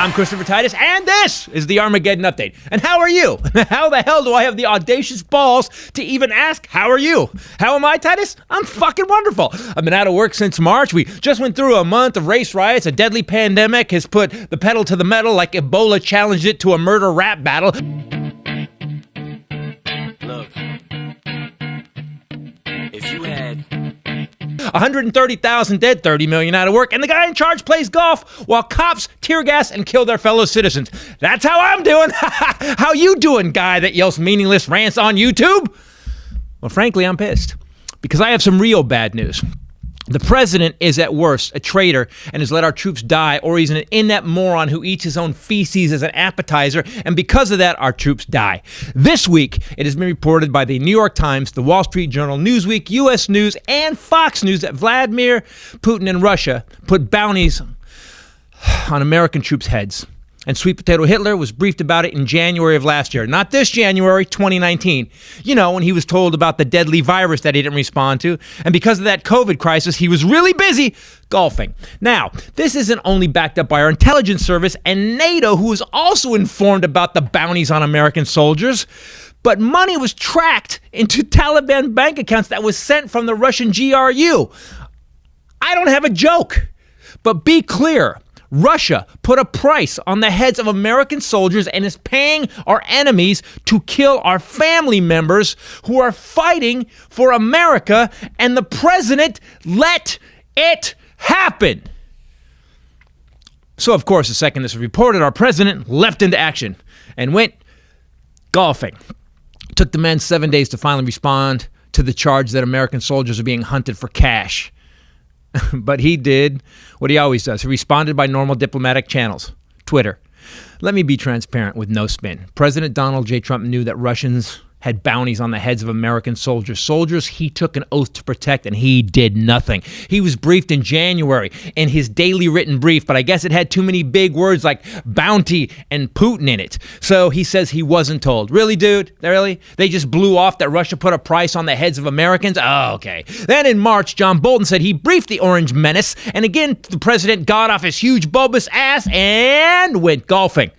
I'm Christopher Titus, and this is the Armageddon Update. And how are you? How the hell do I have the audacious balls to even ask, how are you? How am I, Titus? I'm fucking wonderful. I've been out of work since March. We just went through a month of race riots. A deadly pandemic has put the pedal to the metal like Ebola challenged it to a murder rap battle. Look, if you had 130,000 dead, 30 million out of work, and the guy in charge plays golf while cops tear gas and kill their fellow citizens. That's how I'm doing. How you doing, guy that yells meaningless rants on YouTube? Well, frankly, I'm pissed because I have some real bad news. The president is at worst a traitor and has let our troops die, or he's an inept moron who eats his own feces as an appetizer, and because of that, our troops die. This week, it has been reported by the New York Times, the Wall Street Journal, Newsweek, U.S. News, and Fox News that Vladimir Putin and Russia put bounties on American troops' heads. And Sweet Potato Hitler was briefed about it in January of last year. Not this January, 2019. You know, when he was told about the deadly virus that he didn't respond to. And because of that COVID crisis, he was really busy golfing. Now, this isn't only backed up by our intelligence service and NATO, who was also informed about the bounties on American soldiers. But money was tracked into Taliban bank accounts that was sent from the Russian GRU. I don't have a joke, but be clear. Russia put a price on the heads of American soldiers and is paying our enemies to kill our family members who are fighting for America, and the president let it happen. So, of course, the second this was reported, our president leapt into action and went golfing. It took the men 7 days to finally respond to the charge that American soldiers are being hunted for cash. But he did what he always does. He responded by normal diplomatic channels. Twitter. Let me be transparent with no spin. President Donald J. Trump knew that Russians had bounties on the heads of American soldiers. Soldiers he took an oath to protect, and he did nothing. He was briefed in January in his daily written brief, but I guess it had too many big words like bounty and Putin in it. So he says he wasn't told. Really, dude? Really? They just blew off that Russia put a price on the heads of Americans? Oh, okay. Then in March, John Bolton said he briefed the Orange Menace, and again, the president got off his huge bulbous ass and went golfing.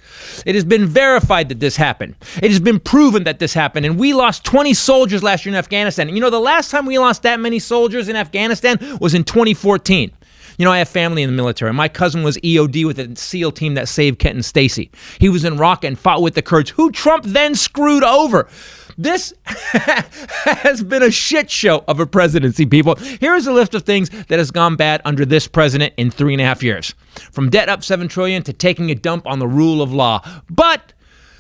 It has been verified that this happened. It has been proven that this happened, and we lost 20 soldiers last year in Afghanistan. And you know, the last time we lost that many soldiers in Afghanistan was in 2014. You know, I have family in the military. My cousin was EOD with the SEAL team that saved Kent and Stacy. He was in Iraq and fought with the Kurds, who Trump then screwed over. This has been a shit show of a presidency, people. Here's a list of things that has gone bad under this president in 3.5 years. From debt up $7 trillion to taking a dump on the rule of law. But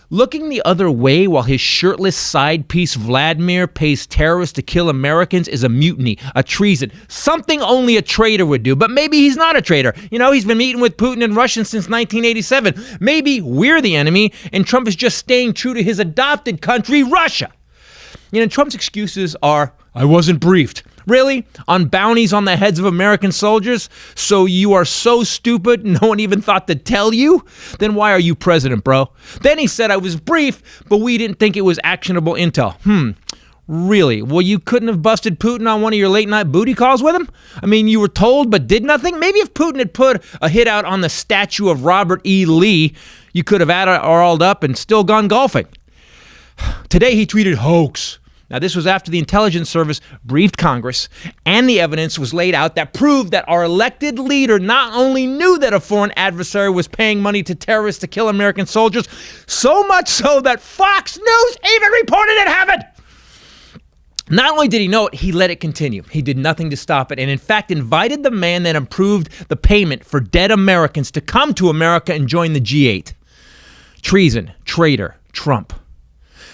looking the other way while his shirtless side piece Vladimir pays terrorists to kill Americans is a mutiny, a treason, something only a traitor would do. But maybe he's not a traitor. You know, he's been meeting with Putin and Russians since 1987. Maybe we're the enemy and Trump is just staying true to his adopted country, Russia. You know, Trump's excuses are, I wasn't briefed. Really? On bounties on the heads of American soldiers? So you are so stupid no one even thought to tell you? Then why are you president, bro? Then he said I was briefed, but we didn't think it was actionable intel. Really? Well, you couldn't have busted Putin on one of your late night booty calls with him? I mean, you were told but did nothing? Maybe if Putin had put a hit out on the statue of Robert E. Lee, you could have all up and still gone golfing. Today he tweeted hoax. Now, this was after the intelligence service briefed Congress and the evidence was laid out that proved that our elected leader not only knew that a foreign adversary was paying money to terrorists to kill American soldiers, so much so that Fox News even reported it happened. Not only did he know it, he let it continue. He did nothing to stop it and, in fact, invited the man that approved the payment for dead Americans to come to America and join the G8. Treason, traitor, Trump.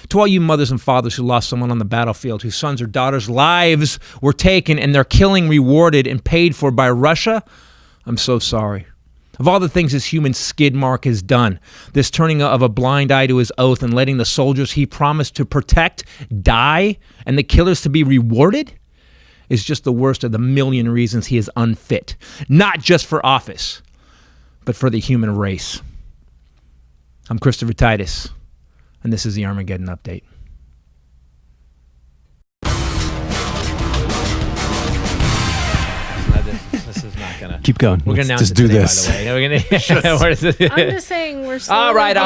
To all you mothers and fathers who lost someone on the battlefield, whose sons or daughters' lives were taken and their killing rewarded and paid for by Russia, I'm so sorry. Of all the things this human skid mark has done, this turning of a blind eye to his oath and letting the soldiers he promised to protect die and the killers to be rewarded is just the worst of the million reasons he is unfit, not just for office, but for the human race. I'm Christopher Titus, and this is the Armageddon Update. This is not gonna. Keep going. We're going to announce just it do today, this. by the way. We're gonna, I'm just saying we're slowly all right.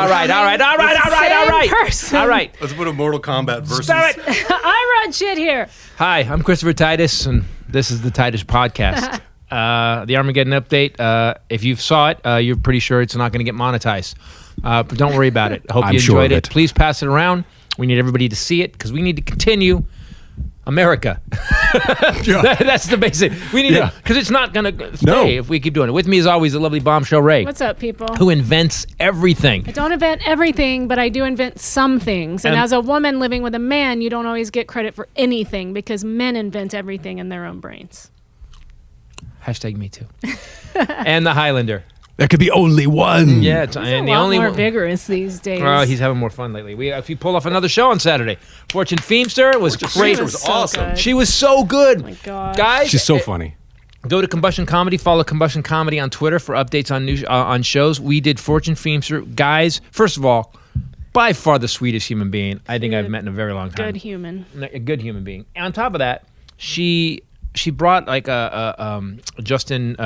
person. All right. Let's put a Mortal Kombat versus. Stop it. I run shit here. Hi, I'm Christopher Titus, and this is the Titus Podcast. The Armageddon update. If you saw it, you're pretty sure it's not going to get monetized. But don't worry about it. I hope I'm you sure enjoyed of it. it. Please pass it around. We need everybody to see it because we need to continue America. That's the basic. We need it because it's not going to stay if we keep doing it. With me, as always, the lovely Bombshell Ray. What's up, people? Who invents everything. I don't invent everything, but I do invent some things. And as a woman living with a man, you don't always get credit for anything because men invent everything in their own brains. Hashtag me too. And the Hylinder. There could be only one. Yeah, He's and a the lot only more one. vigorous these days. He's having more fun lately. We pulled off another show on Saturday. Fortune Feimster was great. She was so awesome. good. She was so good. Oh my God. Guys, She's so funny. go to Combustion Comedy. Follow Combustion Comedy on Twitter for updates on new on shows. We did Fortune Feimster. Guys, first of all, by far the sweetest human being I think I've met in a very long time. Good human. A good human being. And on top of that, she brought like Justin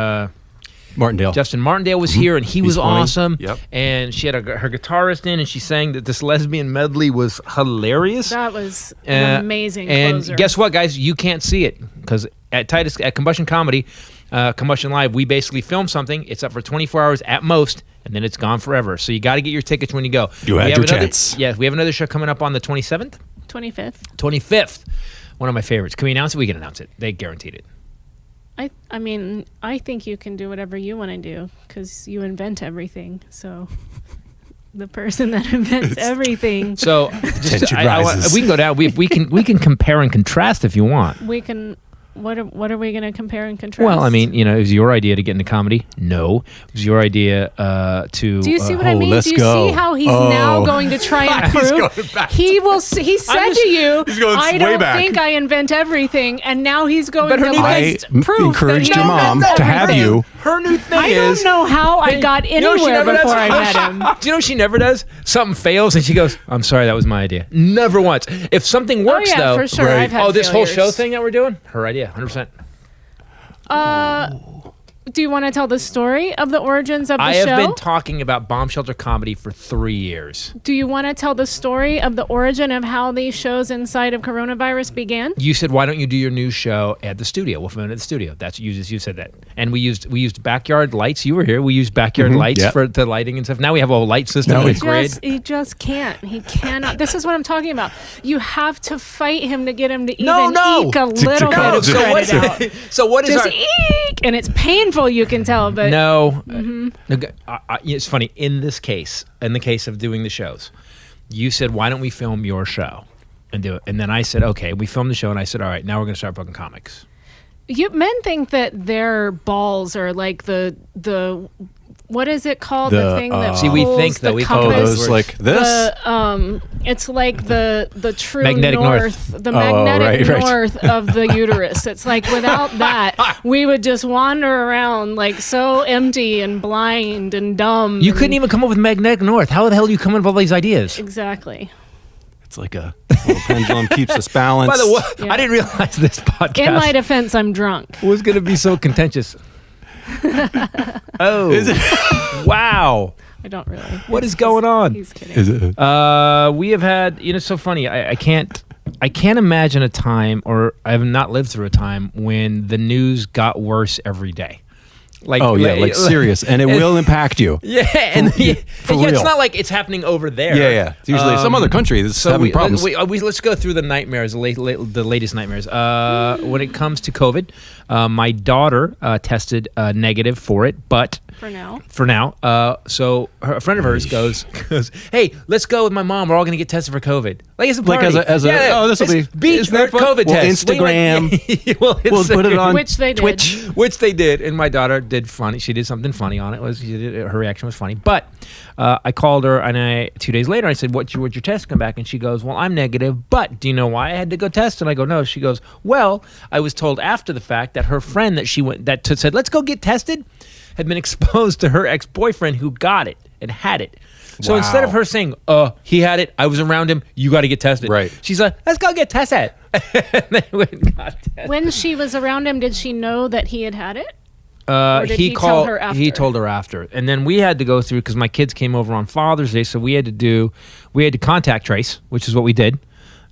Martindale was here, and he was funny. awesome. Yep. And she had her guitarist in, and she sang that this lesbian medley was hilarious. That was an amazing And closer. guess what, guys? You can't see it because at Combustion Comedy, Combustion Live, we basically film something. It's up for 24 hours at most, and then it's gone forever. So you got to get your tickets when you go. You had your chance. Yeah, we have another show coming up on the 27th, 25th. One of my favorites. Can we announce it? We can announce it. They guaranteed it. I mean, I think you can do whatever you want to do because you invent everything. So the person that invents everything, So Tension rises. we can go down. We can compare and contrast if you want. we can. What are we going to compare and contrast? Well, I mean, it was your idea to get into comedy. No, it was your idea to. do you see what I mean? let's Do you go. see how he's now going to try and prove? going back. He said to you, He's going "I way don't back. think I invent everything," and now he's going But her to new I list proof encouraged that he your mom invents to have everything. you. Her new thing I is. don't know how I got You know what she anywhere never before does? I met him. Do you know what she never does? Something fails and she goes, "I'm sorry, that was my idea." Never once. If something Oh works yeah, though, for sure. Right. I've had this whole show failures. thing that we're doing, her idea, 100%. Do you want to tell the story of the origins of the I show? have been talking about Bombshell comedy for 3 years. Do you want to tell the story of the origin of how these shows inside of coronavirus began? You said, "Why don't you do your news show at the studio? We'll film it at the studio." That's you said that, and we used backyard lights. You were here. We used backyard lights yeah. for the lighting and stuff. Now we have a whole light system. Now and we- it's great. He just can't. He cannot. This is what I'm talking about. You have to fight him to get him to even No. eke a little bit of So credit out. so what is Just our? eek, and it's painful. You can tell, but No, it's funny. In this case, in the case of doing the shows, you said, "Why don't we film your show and do it?" And then I said, "Okay." We filmed the show, and I said, "All right, now we're going to start booking comics." men think that their balls are like the what is it called? The thing that See, we pulls think the that we Oh, call compass. those like this? It's like the true Magnetic north, the Oh, magnetic right. north of the uterus. It's like without that, we would just wander around like so empty and blind and dumb. You couldn't even come up with magnetic north. How the hell do you come up with all these ideas? Exactly. It's like a little pendulum keeps us balanced. By the way, Yeah. I didn't realize this podcast In my defense, I'm drunk. was going to be so contentious. Oh, Is it? Wow! I don't really. What is going on? He's kidding. Is it? We have had, it's so funny. I can't imagine a time, or I have not lived through a time when the news got worse every day. Like, like serious, and it will impact you. Yeah, and For it's real. not like it's happening over there. Yeah. It's usually some other country that's So having problems. let's go through the nightmares, the latest nightmares. When it comes to COVID, my daughter tested negative for it, but For now. so a friend of hers goes, "Hey, let's go with my mom. We're all going to get tested for COVID. Like it's a party. as a oh, this will be beach isn't that fun? COVID We'll test. Instagram. We'll put it on Which they did. Twitch. which they did, and my daughter did funny. She did something funny on it. Her reaction was funny. But I called her, and 2 days later, I said, "What's your test come back?" And she goes, "Well, I'm negative, but do you know why I had to go test?" And I go, "No." She goes, "Well, I was told after the fact that her friend that she went that said, 'Let's go get tested,' had been exposed to her ex-boyfriend who got it and had it." So instead of her saying, he had it, I was around him, you got to get tested. Right. She's like, "Let's go get tested." And they went and got tested. When she was around him, did she know that he had it? Or did he tell her after? He told her after, and then we had to go through because my kids came over on Father's Day, so we had to contact trace, which is what we did.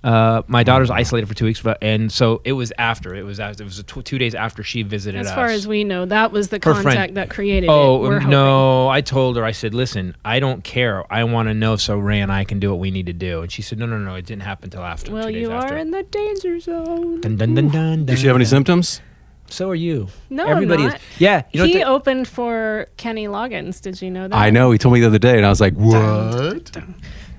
My daughter's isolated for 2 weeks, and so it was after. It was 2 days after she visited us. As far as we know, that was the Her contact friend. that created it. Oh, no, I told her, I said, listen, I don't care. I want to know so Ray and I can do what we need to do. And she said, no, it didn't happen until after. Well, 2 days you after. are in the danger zone. Dun, dun, dun, dun, Did she have any symptoms? So are you. No, Everybody I'm not. is. Yeah. You know He what opened for Kenny Loggins. Did you know that? I know. He told me the other day, and I was like, what?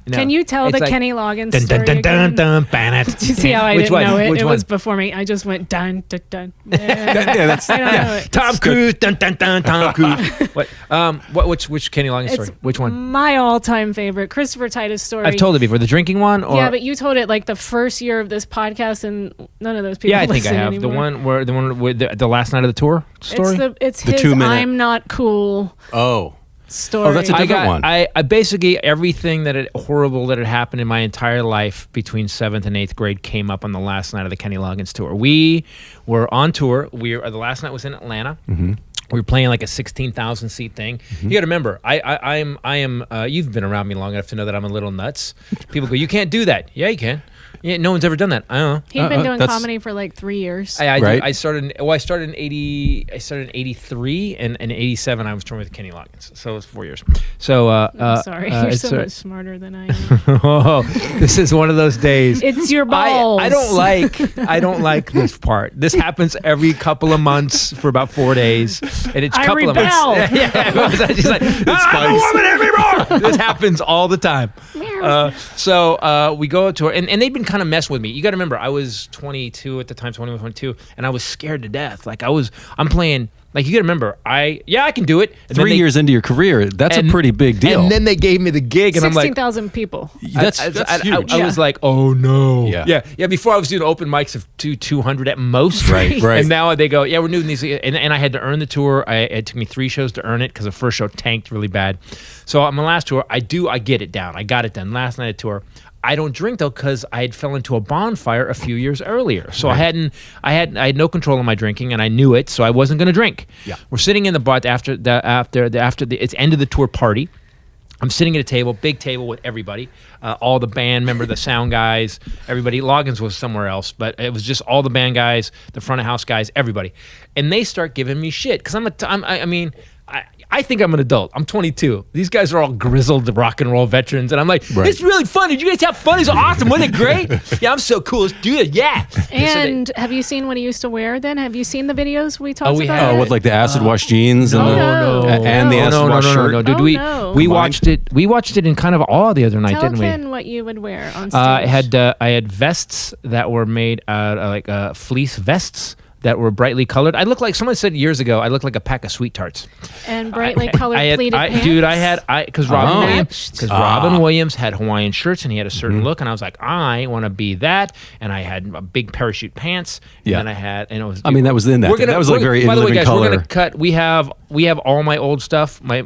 No, Can you tell it's the like, Kenny Loggins dun, story dun, dun, again? dun, dun, Did you see how I Which didn't one? know it? Which It one? was before me. I just went dun dun dun. Yeah, that's I don't know it. Tom Cruise, dun, dun, dun, Tom Cruise. Which Kenny Loggins story? Which one? My all-time favorite, Christopher Titus story. I've told it before. The drinking one? Or? Yeah, but you told it like the first year of this podcast, and none of those people. Yeah, I think I listen have. Anymore. The one where the last night of the tour story? It's The his 2 minute. I'm not cool Oh. story. Oh, that's a different one. I basically everything horrible that had happened in my entire life between 7th and 8th grade came up on the last night of the Kenny Loggins tour. We were on tour. The last night was in Atlanta. Mm-hmm. We were playing like a 16,000 seat thing. Mm-hmm. You got to remember, I am. You've been around me long enough to know that I'm a little nuts. People go, you can't do that. Yeah, you can. Yeah, no one's ever done that. I don't know. He'd been doing comedy for like 3 years. I started in 80. I started in 83, and in 87 I was touring with Kenny Loggins. So it was 4 years. So I'm sorry, you're so much smarter than I am. Oh, this is one of those days. It's your balls. I don't like this part. This happens every couple of months for about 4 days, and it's a couple of months. Yeah, she's like, I'm a woman anymore. This happens all the time. So we go to her, and they've been kind of messing with me. You got to remember, I was 22 at the time, 21, 22, and I was scared to death. Like I'm playing. Like you got to remember, I can do it. And 3 years into your career, that's a pretty big deal. And then they gave me the gig, and I'm like, 16,000 people. That's huge. I was like, oh no. Yeah. Before I was doing open mics of 200 at most. Right. And now they go, yeah, we're doing these, and I had to earn the tour. It took me 3 shows to earn it because the first show tanked really bad. So on my last tour, I get it down. I got it done. Last night at tour, I don't drink though because I had fell into a bonfire a few years earlier. So right. I had no control of my drinking, and I knew it, so I wasn't going to drink. Yeah. We're sitting in the bar after it's end of the tour party. I'm sitting at a table, big table with everybody, all the band member, the sound guys, everybody. Loggins was somewhere else, but it was just all the band guys, the front of house guys, everybody, and they start giving me shit because I think I'm an adult. I'm 22. These guys are all grizzled rock and roll veterans, and I'm like, right. It's really fun. Did you guys have fun? It's awesome. Wasn't it great? Yeah, I'm so cool. Let's do it. Yeah. And have you seen what he used to wear then? Have you seen the videos we talked we about? have. it? with like the acid wash jeans and No. and the acid wash shirt. No. Dude, no. we watched it. We watched it in kind of awe the other night, Tell didn't we? Ken what you would wear on stage. I had vests that were made out of like fleece vests that were brightly colored. I looked like someone said years ago. I looked like a pack of sweet tarts. And brightly colored pleated pants. Dude, because Robin Williams had Hawaiian shirts and he had a certain look, and I was like, I want to be that. And I had a big parachute pants. And then I had, and it was. I mean, that was in that. That was like very by the way, guys, color. we're gonna cut. We have all my old stuff. My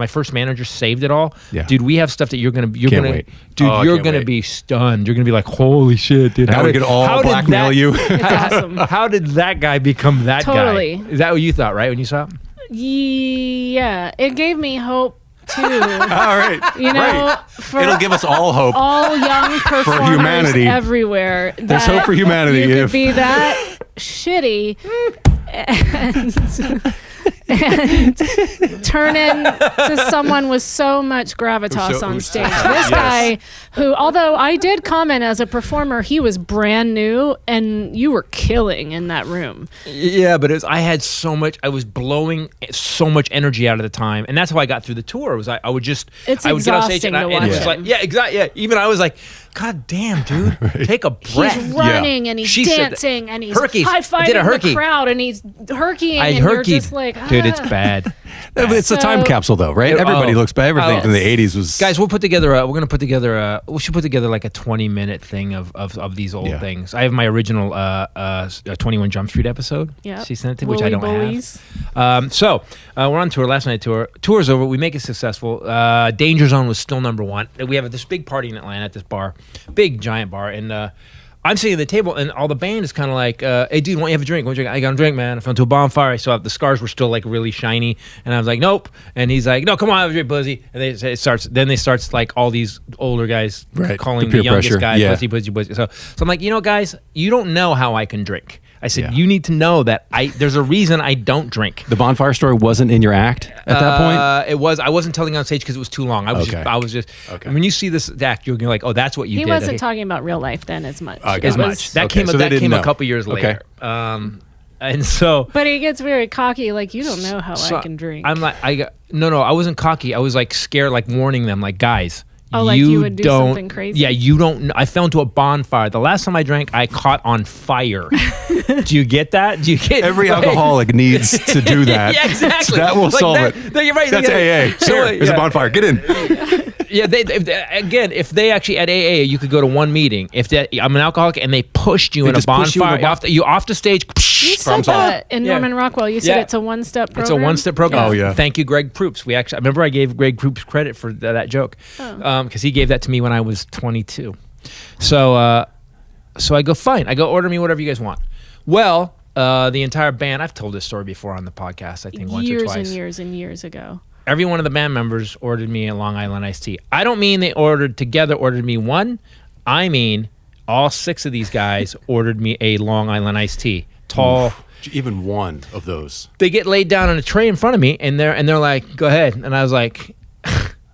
first manager saved it all. Yeah. Dude, we have stuff that you're gonna wait. Dude, you're can't gonna wait. be stunned. You're gonna be like, holy shit, dude. How we could all blackmail you. It's awesome. How did that guy become that Totally. guy? Is that what you thought, right, when you saw it? Yeah, it gave me hope too. All right. You know, for It'll give us all hope. all young performers humanity. everywhere. There's hope for humanity You if- could be that shitty and turn into someone with so much gravitas on stage. This guy, who, although I did comment as a performer, he was brand new, and you were killing in that room. Yeah, but I was blowing so much energy out of the time, and that's how I got through the tour. I would get on stage and exhausting to it was watch like, him. yeah, exactly. Yeah, even I was like, God damn, dude, take a breath. He's running and he's She said dancing and he's Herkies. I did high-fiving a the herky. crowd and he's herkying and you're just like, dude, it's bad. It's a time capsule, though, right? Everybody looks bad. Everything from the '80s was. Guys, we'll put together. We should put together like a 20-minute thing of these old things. I have my original 21 Jump Street episode. Yeah, she sent it to me, which I don't Bullies. have. So we're on tour. Last night tour. Tour's over. We make it successful. Danger Zone was still #1. We have this big party in Atlanta at this bar, big giant bar, and I'm sitting at the table, and all the band is kind of like, "Hey, dude, why don't you have a drink? I got a drink, man. I fell into a bonfire. I saw the scars were still like really shiny, and I was like, nope. And he's like, no, come on, have a drink, Buzzy. And it starts like all these older guys calling the youngest pressure. guy Buzzy. So I'm like, guys, you don't know how I can drink. I said, you need to know that there's a reason I don't drink. The bonfire story wasn't in your act at that point? It was. I wasn't telling it on stage because it was too long. I was just. When you see this act, you're like, oh, that's what you did. He wasn't talking about real life then as much. That came a couple years later. And so. But he gets very cocky, like, you don't know how I can drink. I'm like, no, I wasn't cocky. I was like scared, like warning them, like, guys. Oh, like you would do something crazy? Yeah, you don't. I fell into a bonfire. The last time I drank, I caught on fire. Do you get that? Do you get every alcoholic needs to do that? Yeah, exactly. That will solve it. You're right. That's AA. There's a bonfire. Get in. Yeah, if they actually at AA, you could go to one meeting. I'm an alcoholic and they pushed you in a bonfire, you off the stage. You said that in Norman Rockwell. You said it's a one-step program. It's a one-step program. Oh yeah. Thank you, Greg Proops. I remember I gave Greg Proops credit for that joke because he gave that to me when I was 22. So I go, fine. I go, order me whatever you guys want. Well, the entire band. I've told this story before on the podcast. I think once or twice. Years and years ago. Every one of the band members ordered me a Long Island iced tea. I don't mean they ordered me one. I mean all 6 of these guys ordered me a Long Island iced tea. Tall. Oof. Even one of those. They get laid down on a tray in front of me, and they're like, "Go ahead." And I was like,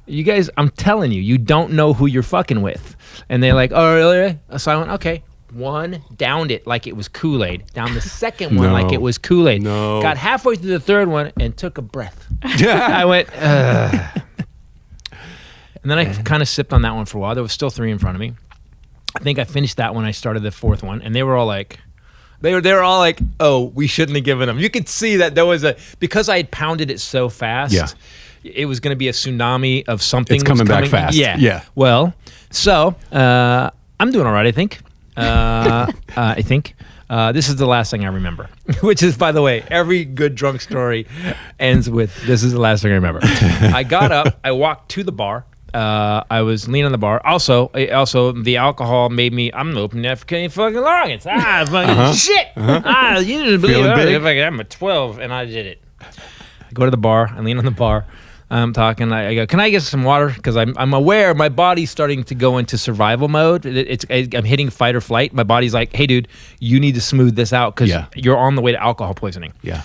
"You guys, I'm telling you, you don't know who you're fucking with." And they're like, "Oh, really?" So I went, "Okay." One, downed it like it was Kool-Aid. Down the second one like it was Kool-Aid. No. Got halfway through the third one and took a breath. I went, ugh. And then I kind of sipped on that one for a while. There was still 3 in front of me. I think I finished that when I started the 4th one, and they were all like, "Oh, we shouldn't have given them." You could see that there was because I had pounded it so fast. Yeah. It was going to be a tsunami of something. It's coming back fast. Yeah. Well, so I'm doing all right, I think. I think this is the last thing I remember, which is, by the way, every good drunk story ends with "this is the last thing I remember." I got up, I walked to the bar. I was leaning on the bar. Also, the alcohol made me. I'm opening that fucking Loggins. Fucking shit. You didn't believe it. I'm a 12, and I did it. I go to the bar. I lean on the bar. I'm talking. I go, "Can I get some water?" Because I'm aware my body's starting to go into survival mode. I'm hitting fight or flight. My body's like, "Hey, dude, you need to smooth this out because you're on the way to alcohol poisoning." Yeah.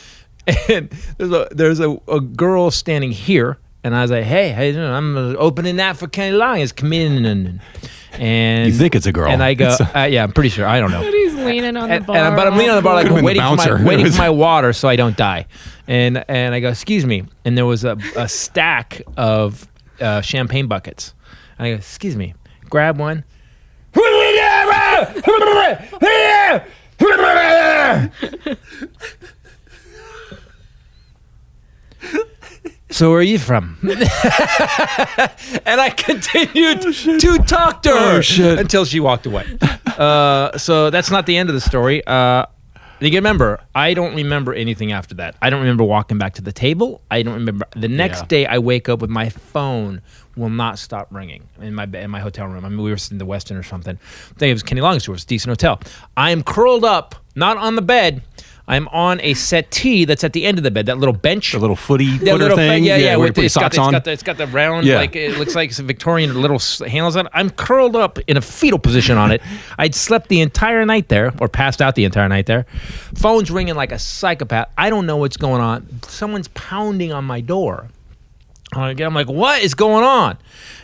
And there's a girl standing here, and I was like, "Hey, how you doing? I'm opening that for Kenny Loggins. Come in." And you think it's a girl? And I go, "Yeah, I'm pretty sure. I don't know." But he's leaning on the bar. But I'm leaning on the bar like waiting for my water so I don't die. And I go, "Excuse me." And there was a stack of champagne buckets. And I go, "Excuse me." Grab one. "So where are you from?" And I continued to talk to her until she walked away. So that's not the end of the story. You remember, I don't remember anything after that. I don't remember walking back to the table. I don't remember. The next day I wake up with my phone will not stop ringing in my hotel room. I mean, we were in the Westin or something. I think it was Kenny Loggins' tour. It was a decent hotel. I am curled up, not on the bed. I'm on a settee that's at the end of the bed, that little bench. The little footer thing? It's got the round, like it looks like some Victorian little handles on it. I'm curled up in a fetal position on it. I'd slept the entire night there, or passed out the entire night there. Phone's ringing like a psychopath. I don't know what's going on. Someone's pounding on my door. I'm like, "What is going on?"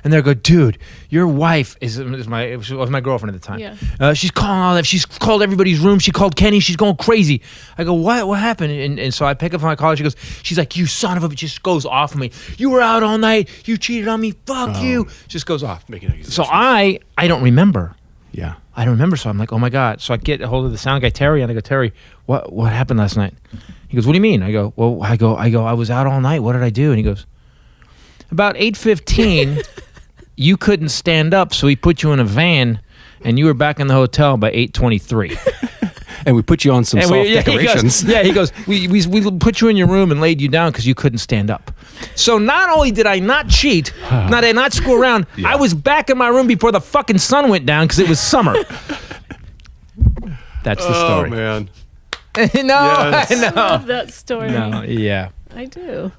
And they go, "Dude, your wife was my girlfriend at the time. Yeah. She's calling all that. She's called everybody's room. She called Kenny. She's going crazy." I go, "What happened?" And so I pick up my call. She's like, "You son of a," just goes off on me. "You were out all night. You cheated on me. Fuck you." Just goes off. So I don't remember. Yeah. I don't remember. So I'm like, "Oh my God." So I get a hold of the sound guy, Terry, and I go, "Terry, what happened last night?" He goes, "What do you mean?" I go, "Well, I was out all night. What did I do?" And he goes, "About 8:15, you couldn't stand up, so we put you in a van, and you were back in the hotel by 8:23." And we put you on some soft decorations. He goes, we put you in your room and laid you down because you couldn't stand up. So not only did I not cheat, did I not screw around, I was back in my room before the fucking sun went down because it was summer. That's the story. Oh, man. No, Yes. I no. love that story. No, yeah. I do.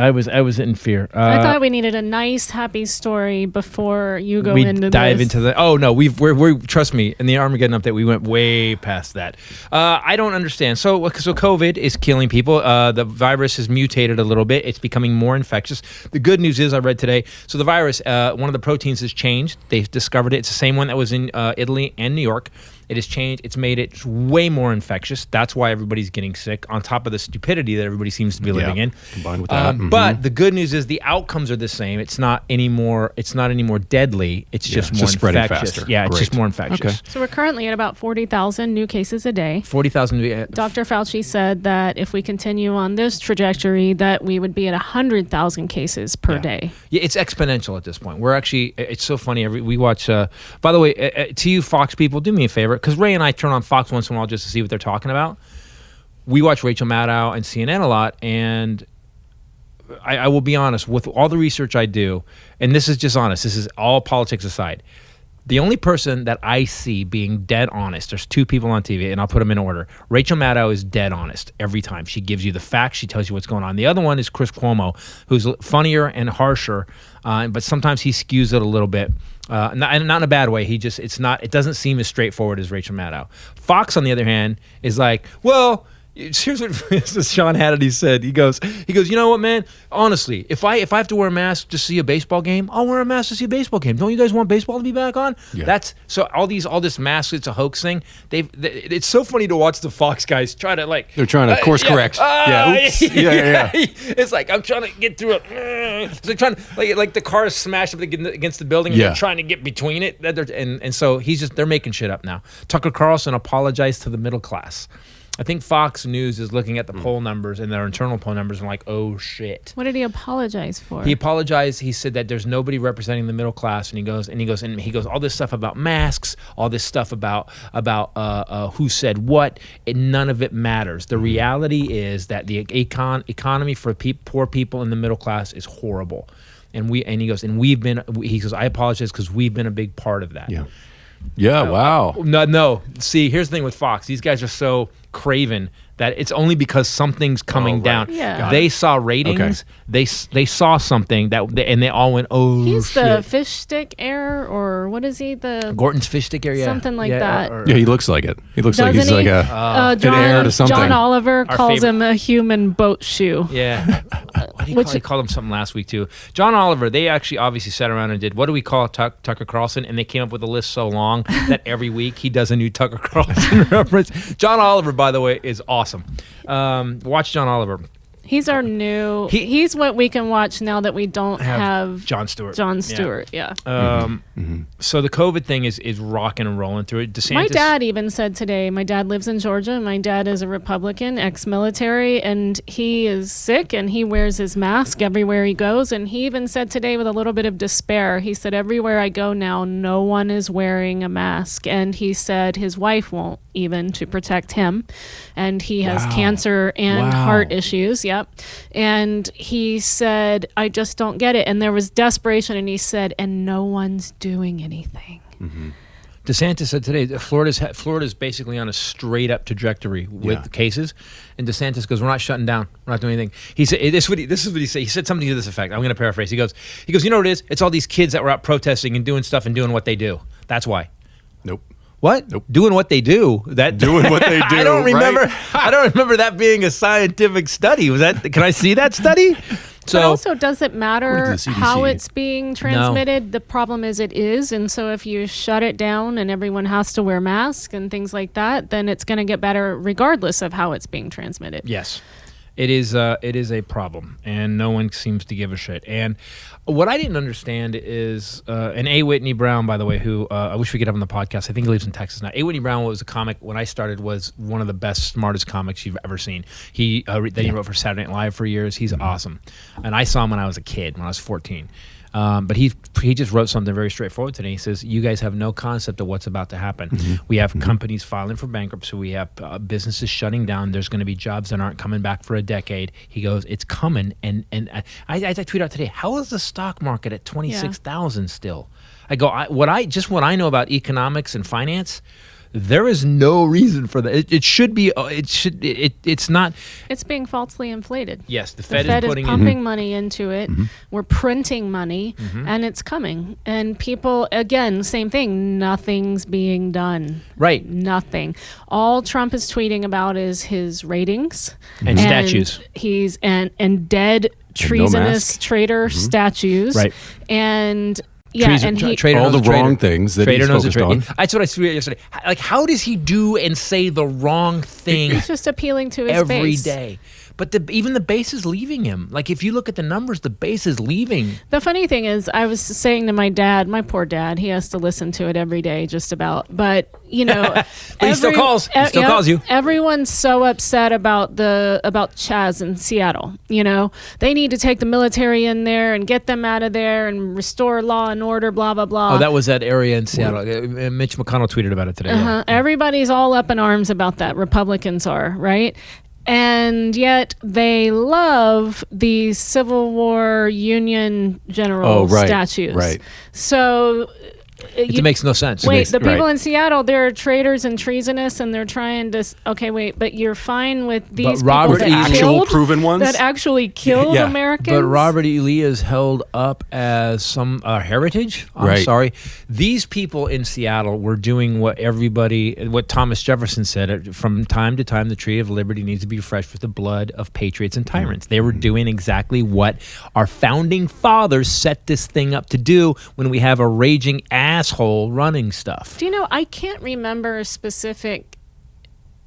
I was in fear. I thought we needed a nice, happy story before you go we into dive this. into the. Oh no, we're trust me. In the Armageddon update, we went way past that. I don't understand. So COVID is killing people. The virus has mutated a little bit. It's becoming more infectious. The good news is, I read today. So the virus, one of the proteins has changed. They've discovered it. It's the same one that was in Italy and New York. It has changed. It's made it way more infectious. That's why everybody's getting sick, on top of the stupidity that everybody seems to be living in. Combined with that. But the good news is the outcomes are the same. It's not anymore deadly. It's just more spreading infectious. faster. Yeah, it's Great. just more infectious. Okay. So we're currently at about 40,000 new cases a day. 40,000. Dr. Fauci said that if we continue on this trajectory, that we would be at 100,000 cases per day. Yeah, it's exponential at this point. We're actually, it's so funny. We watch, by the way, to you Fox people, do me a favor, because Ray and I turn on Fox once in a while just to see what they're talking about. We watch Rachel Maddow and CNN a lot, and I will be honest, with all the research I do, and this is just honest, this is all politics aside, the only person that I see being dead honest, there's two people on TV, and I'll put them in order. Rachel Maddow is dead honest every time. She gives you the facts. She tells you what's going on. The other one is Chris Cuomo, who's funnier and harsher, but sometimes he skews it a little bit. Not in a bad way. It doesn't seem as straightforward as Rachel Maddow. Fox, on the other hand, is like, well, here's what Sean Hannity said. He goes, you know what, man? Honestly, if I have to wear a mask to see a baseball game, I'll wear a mask to see a baseball game. Don't you guys want baseball to be back on? Yeah. That's so all this mask, it's a hoax thing. It's so funny to watch the Fox guys try to They're trying to course correct. Oops. Yeah. It's like I'm trying to get through it. It's like trying like the car is smashed up against the building, and they're trying to get between it. And so they're making shit up now. Tucker Carlson apologized to the middle class. I think Fox News is looking at the poll numbers and their internal poll numbers and like, oh shit. What did he apologize for? He apologized. He said that there's nobody representing the middle class, and he goes all this stuff about masks, all this stuff about who said what. None of it matters. The reality is that the economy for poor people in the middle class is horrible, and he goes I apologize because we've been a big part of that. Yeah. Wow. No. See, here's the thing with Fox. These guys are so craven that it's only because something's coming down. Yeah. They saw ratings. Okay. They saw something and they all went, oh, He's shit. the fish stick heir, or what is he? The Gorton's fish stick heir, something like that. Yeah, he looks like it. He looks like he's Doesn't he? like an heir to something. John Oliver calls favorite. him a human boat shoe. Yeah. What do you call? He called him something last week too. John Oliver. They actually obviously sat around and did, what do we call Tucker Carlson? And they came up with a list so long that every week he does a new Tucker Carlson reference. John Oliver, by the way, is awesome. Watch John Oliver. He's our new. He's what we can watch now that we don't have Jon Stewart. Yeah. So the COVID thing is rocking and rolling through it. DeSantis. My dad even said today, my dad lives in Georgia. My dad is a Republican, ex-military, and he is sick and he wears his mask everywhere he goes. And he even said today with a little bit of despair, he said, everywhere I go now, no one is wearing a mask. And he said his wife won't even to protect him. And he has cancer and heart issues. Yep. And he said, I just don't get it. And there was desperation. And he said, and no one's doing anything. DeSantis said today that Florida's basically on a straight up trajectory with cases, and DeSantis goes, "We're not shutting down. We're not doing anything." He said, "This is what he said." He said something to this effect. I'm going to paraphrase. He goes, "You know what it is? It's all these kids that were out protesting and doing stuff and doing what they do. That's why." Nope. What? Nope. Doing what they do. Doing what they do. I don't remember. Right? I don't remember that being a scientific study. Was that? Can I see that study? But also, does it matter CDC. how it's being transmitted? No. The problem is it is. And so if you shut it down and everyone has to wear masks and things like that, then it's going to get better regardless of how it's being transmitted. Yes. It is a problem, and no one seems to give a shit. And what I didn't understand is, and A. Whitney Brown, by the way, who I wish we could have on the podcast. I think he lives in Texas now. A. Whitney Brown was a comic when I started, was one of the best, smartest comics you've ever seen. He wrote for Saturday Night Live for years. He's awesome. And I saw him when I was a kid, when I was 14. But he just wrote something very straightforward today. He says, you guys have no concept of what's about to happen. We have companies filing for bankruptcy. We have businesses shutting down. There's going to be jobs that aren't coming back for a decade. He goes, it's coming. And I tweet out today, how is the stock market at 26,000 still? I go, what I know about economics and finance, There is no reason for that. It should be. It's not. It's being falsely inflated. Yes, the The Fed Fed is is putting pumping money into it. We're printing money, and it's coming. And people, again, same thing. Nothing's being done. Right. Nothing. All Trump is tweeting about is his ratings And statues. He's and dead treasonous mask. traitor statues. Right. And yeah, Treason- and he. traitor All knows the a traitor. wrong things that Trader he's knows a focused traitor. on. That's what I tweeted yesterday. Like, how does he do and say the wrong thing He's just appealing to his every base. day? But even the base is leaving him. Like, if you look at the numbers, the base is leaving. The funny thing is, I was saying to my dad, my poor dad, he has to listen to it every day, just about. But you know, But he still calls. He still calls you. Everyone's so upset about Chaz in Seattle. You know, they need to take the military in there and get them out of there and restore law and order. Blah blah blah. Oh, that was that area in Seattle. Mitch McConnell tweeted about it today. Yeah. Everybody's all up in arms about that. Republicans are, right? And yet they love the Civil War Union general statues. Right. So It makes no sense. wait, the people right. in Seattle, they're traitors and treasonous, and they're trying to. Okay, wait, but you're fine with these Robert people that E. Actual killed, proven ones? that actually killed Yeah. Americans. But Robert E. Lee is held up as some heritage. I'm Right. sorry. These people in Seattle were doing what Thomas Jefferson said. From time to time, the tree of liberty needs to be refreshed with the blood of patriots and tyrants. They were doing exactly what our founding fathers set this thing up to do when we have a raging asshole running stuff. Do you know, I can't remember specific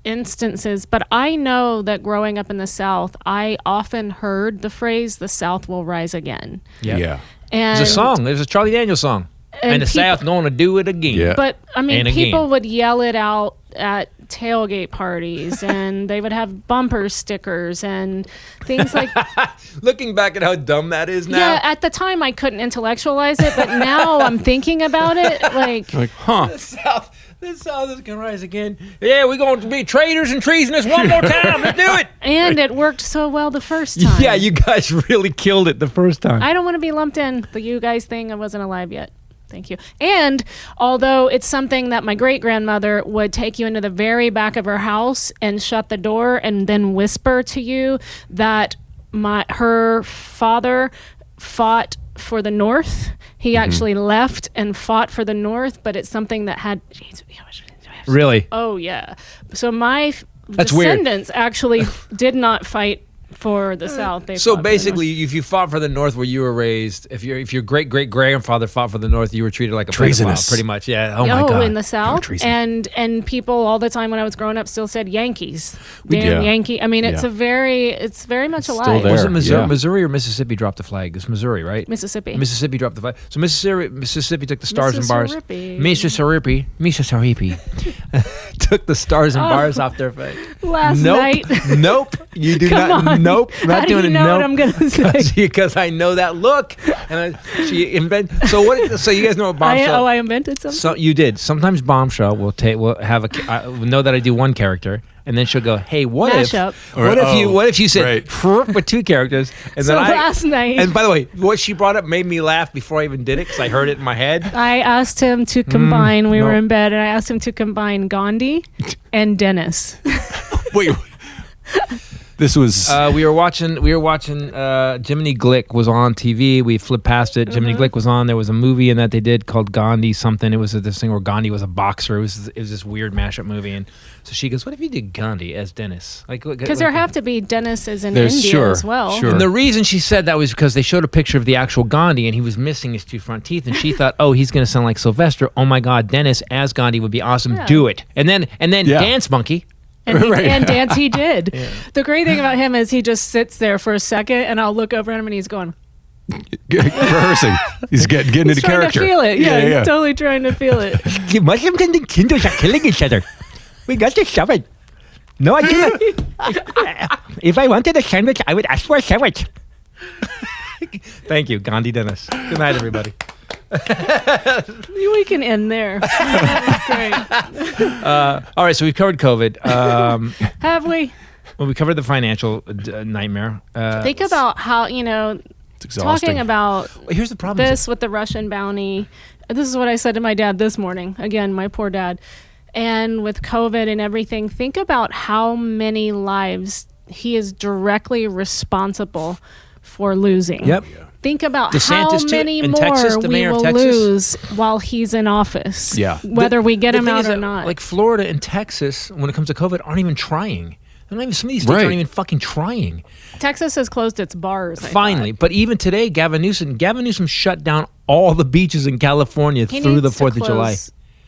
instances, but I know that growing up in the South, I often heard the phrase, the South will rise again. Yeah. And There's a song. There's a Charlie Daniels song. And the people- South going to do it again. Yeah. But I mean, And again. people would yell it out at tailgate parties, and they would have bumper stickers and things like. Looking back at how dumb that is now. Yeah, at the time I couldn't intellectualize it, but now I'm thinking about it. Like, The South is going to rise again. Yeah, we're going to be traitors and treasonous one more time. Let's do it. and it worked so well the first time. Yeah, you guys really killed it the first time. I don't want to be lumped in the you guys thing. I wasn't alive yet. Thank you. And although it's something that my great grandmother would take you into the very back of her house and shut the door and then whisper to you that her father fought for the North. He actually left and fought for the North, but it's something that had. Really? Oh yeah. So my That's weird. descendants actually did not fight for the South. They So fought for the basically, if you fought for the North where you were raised, if your great great grandfather fought for the North, you were treated like a Treasonous. pedophile, pretty much. Yeah. Oh my God. in the South, treason. and people all the time when I was growing up still said Yankees, damn Yeah. Yankee. I mean, it's Yeah. it's very much still alive. there. Was it Missouri, Yeah. Missouri or Mississippi dropped the flag? It's Missouri, right? Mississippi. Mississippi dropped the flag. So Mississippi took the stars and bars. Mississippi. Mississippi took the stars and bars off their face. Last Nope. night. Nope. You do Come not. on. Nope. Not How do doing you it. know Nope. what I'm gonna say? Because I know that look. And she invent. So what? So you guys know what Bombshell? I invented something. So you did. Sometimes Bombshell will have know that I do one character, and then she'll go, "Hey, what Mashup. if you said Right. with two characters?" And So then last night- And by the way, what she brought up made me laugh before I even did it because I heard it in my head. I asked him to combine. We were no. in bed, and I asked him to combine Gandhi and Dennis. Wait. This was We were watching. Jiminy Glick was on TV. We flipped past it. Jiminy Glick was on. There was a movie in that they did called Gandhi something. It was this thing where Gandhi was a boxer. It was this weird mashup movie. And so she goes, "What if you did Gandhi as Dennis?" Because there have to be Dennises in There's- India sure, as well. sure. And the reason she said that was because they showed a picture of the actual Gandhi and he was missing his two front teeth. And she thought, oh, he's going to sound like Sylvester. Oh my God, Dennis as Gandhi would be awesome. Yeah. Do it. And then Yeah. Dance Monkey. And, Right. and dance he did. The great thing about him is he just sits there for a second, and I'll look over at him, and he's going. rehearsing. He's getting He's into trying character. to feel it. Yeah, he's totally trying to feel it. The Muslims and the Hindus are killing each other. We got to stop it. No, I didn't. If I wanted a sandwich, I would ask for a sandwich. Thank you, Gandhi Dennis. Good night, everybody. We can end there. That's great. All right, so we've covered COVID. Have we? Well, we covered the financial nightmare. Think about how, It's exhausting. talking about Here's the problem. this with the Russian bounty. This is what I said to my dad this morning. Again, my poor dad. And with COVID and everything, think about how many lives he is directly responsible for losing. Yep. Think about DeSantis how many in more Texas, the we mayor of will Texas. lose while he's in office. Yeah. Whether we get The him thing out is or that, not. Like Florida and Texas, when it comes to COVID, aren't even trying. Some of these states aren't even fucking trying. Texas has closed its bars. Finally. But even today, Gavin Newsom shut down all the beaches in California through the 4th of July.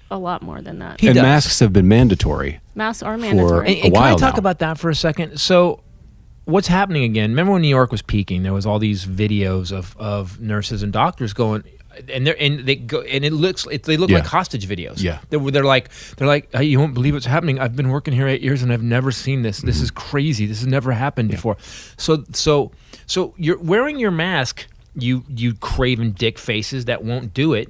A lot more than that. And masks have been mandatory. Masks are mandatory. And can I while talk now. about that for a second? So what's happening again? Remember when New York was peaking? There was all these videos of nurses and doctors going, and they look like hostage videos. Yeah, they're like, hey, you won't believe what's happening. I've been working here 8 years and I've never seen this. This is crazy. This has never happened before. So you're wearing your mask. You craven dick faces that won't do it.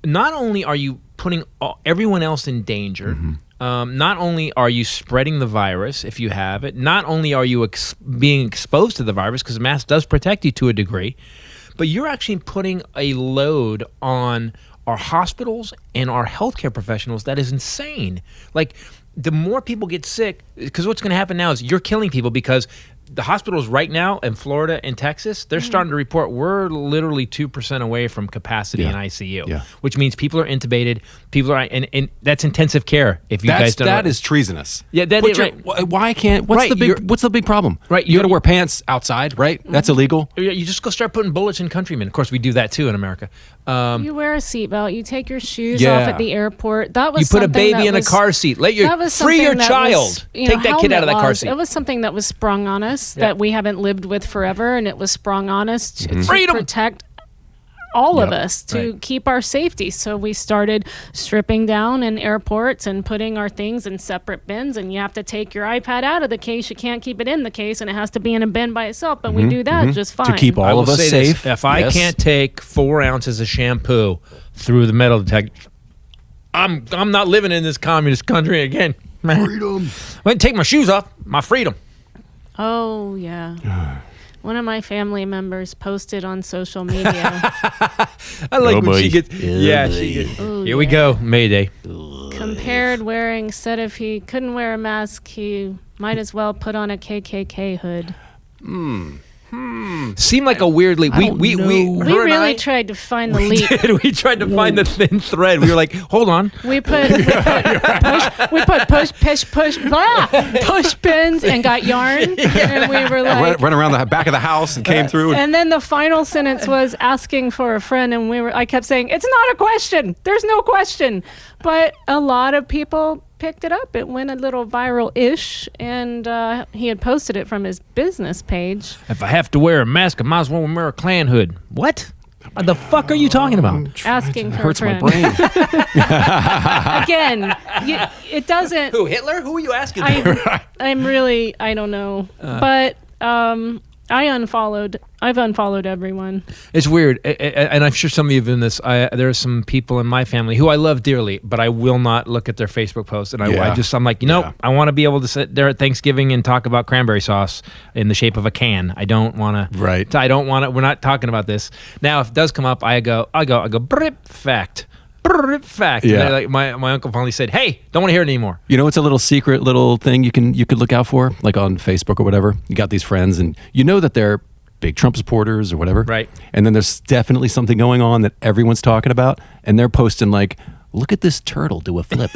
Not only are you putting everyone else in danger. Not only are you spreading the virus if you have it, not only are you being exposed to the virus, because the mask does protect you to a degree, but you're actually putting a load on our hospitals and our healthcare professionals that is insane. Like, the more people get sick, because what's going to happen now is you're killing people, because the hospitals right now in Florida and Texas, they're starting to report we're literally 2% away from capacity in ICU, which means people are intubated. People are, and that's intensive care. If you guys don't, that is treasonous. Yeah, that is right. Why can't? What's the big problem? Right, you got to wear pants outside, right? That's illegal. You just go start putting bullets in countrymen. Of course, we do that too in America. You wear a seatbelt. You take your shoes off at the airport. That was you put a something baby in a car seat. Let you free your child. Take that kid out of that car seat. It was something that was sprung on us that we haven't lived with forever, and it was sprung on us to protect all of us, to keep our safety. So we started stripping down in airports and putting our things in separate bins, and you have to take your iPad out of the case. You can't keep it in the case, and it has to be in a bin by itself, but we do that just fine. To keep all of us safe. If I can't take 4 ounces of shampoo through the metal detector, I'm not living in this communist country again. Freedom. When I take my shoes off, my freedom. Oh, yeah. One of my family members posted on social media. I like when she gets... Yeah, she gets... Here we go. Mayday. Compared wearing, said if he couldn't wear a mask, he might as well put on a KKK hood. Seemed like a weirdly... We really tried to find the leak. We tried to find the thin thread. We were like, hold on. We put push pins and got yarn, and we were like... Run around the back of the house and came through. And then the final sentence was asking for a friend, and I kept saying, it's not a question. There's no question. But a lot of people picked it up. It went a little viral-ish, and he had posted it from his business page. If I have to wear a mask, I might as well wear a Klan hood. What? What the fuck are you talking about? Asking for hurts a friend. my brain. Again, it doesn't... Who, Hitler? Who are you asking for? I don't know. But I've unfollowed everyone. It's weird, and I'm sure some of you have been this. There are some people in my family who I love dearly, but I will not look at their Facebook posts. And I'm like, I want to be able to sit there at Thanksgiving and talk about cranberry sauce in the shape of a can. I don't want to. Right. I don't want to. We're not talking about this now. If it does come up, I go. Brip fact. Fact. Yeah. And like my uncle finally said, "Hey, don't want to hear it anymore." You know, it's a little secret little thing you could look out for, like on Facebook or whatever. You got these friends, and you know that they're big Trump supporters or whatever. Right. And then there's definitely something going on that everyone's talking about, and they're posting like, "Look at this turtle do a flip."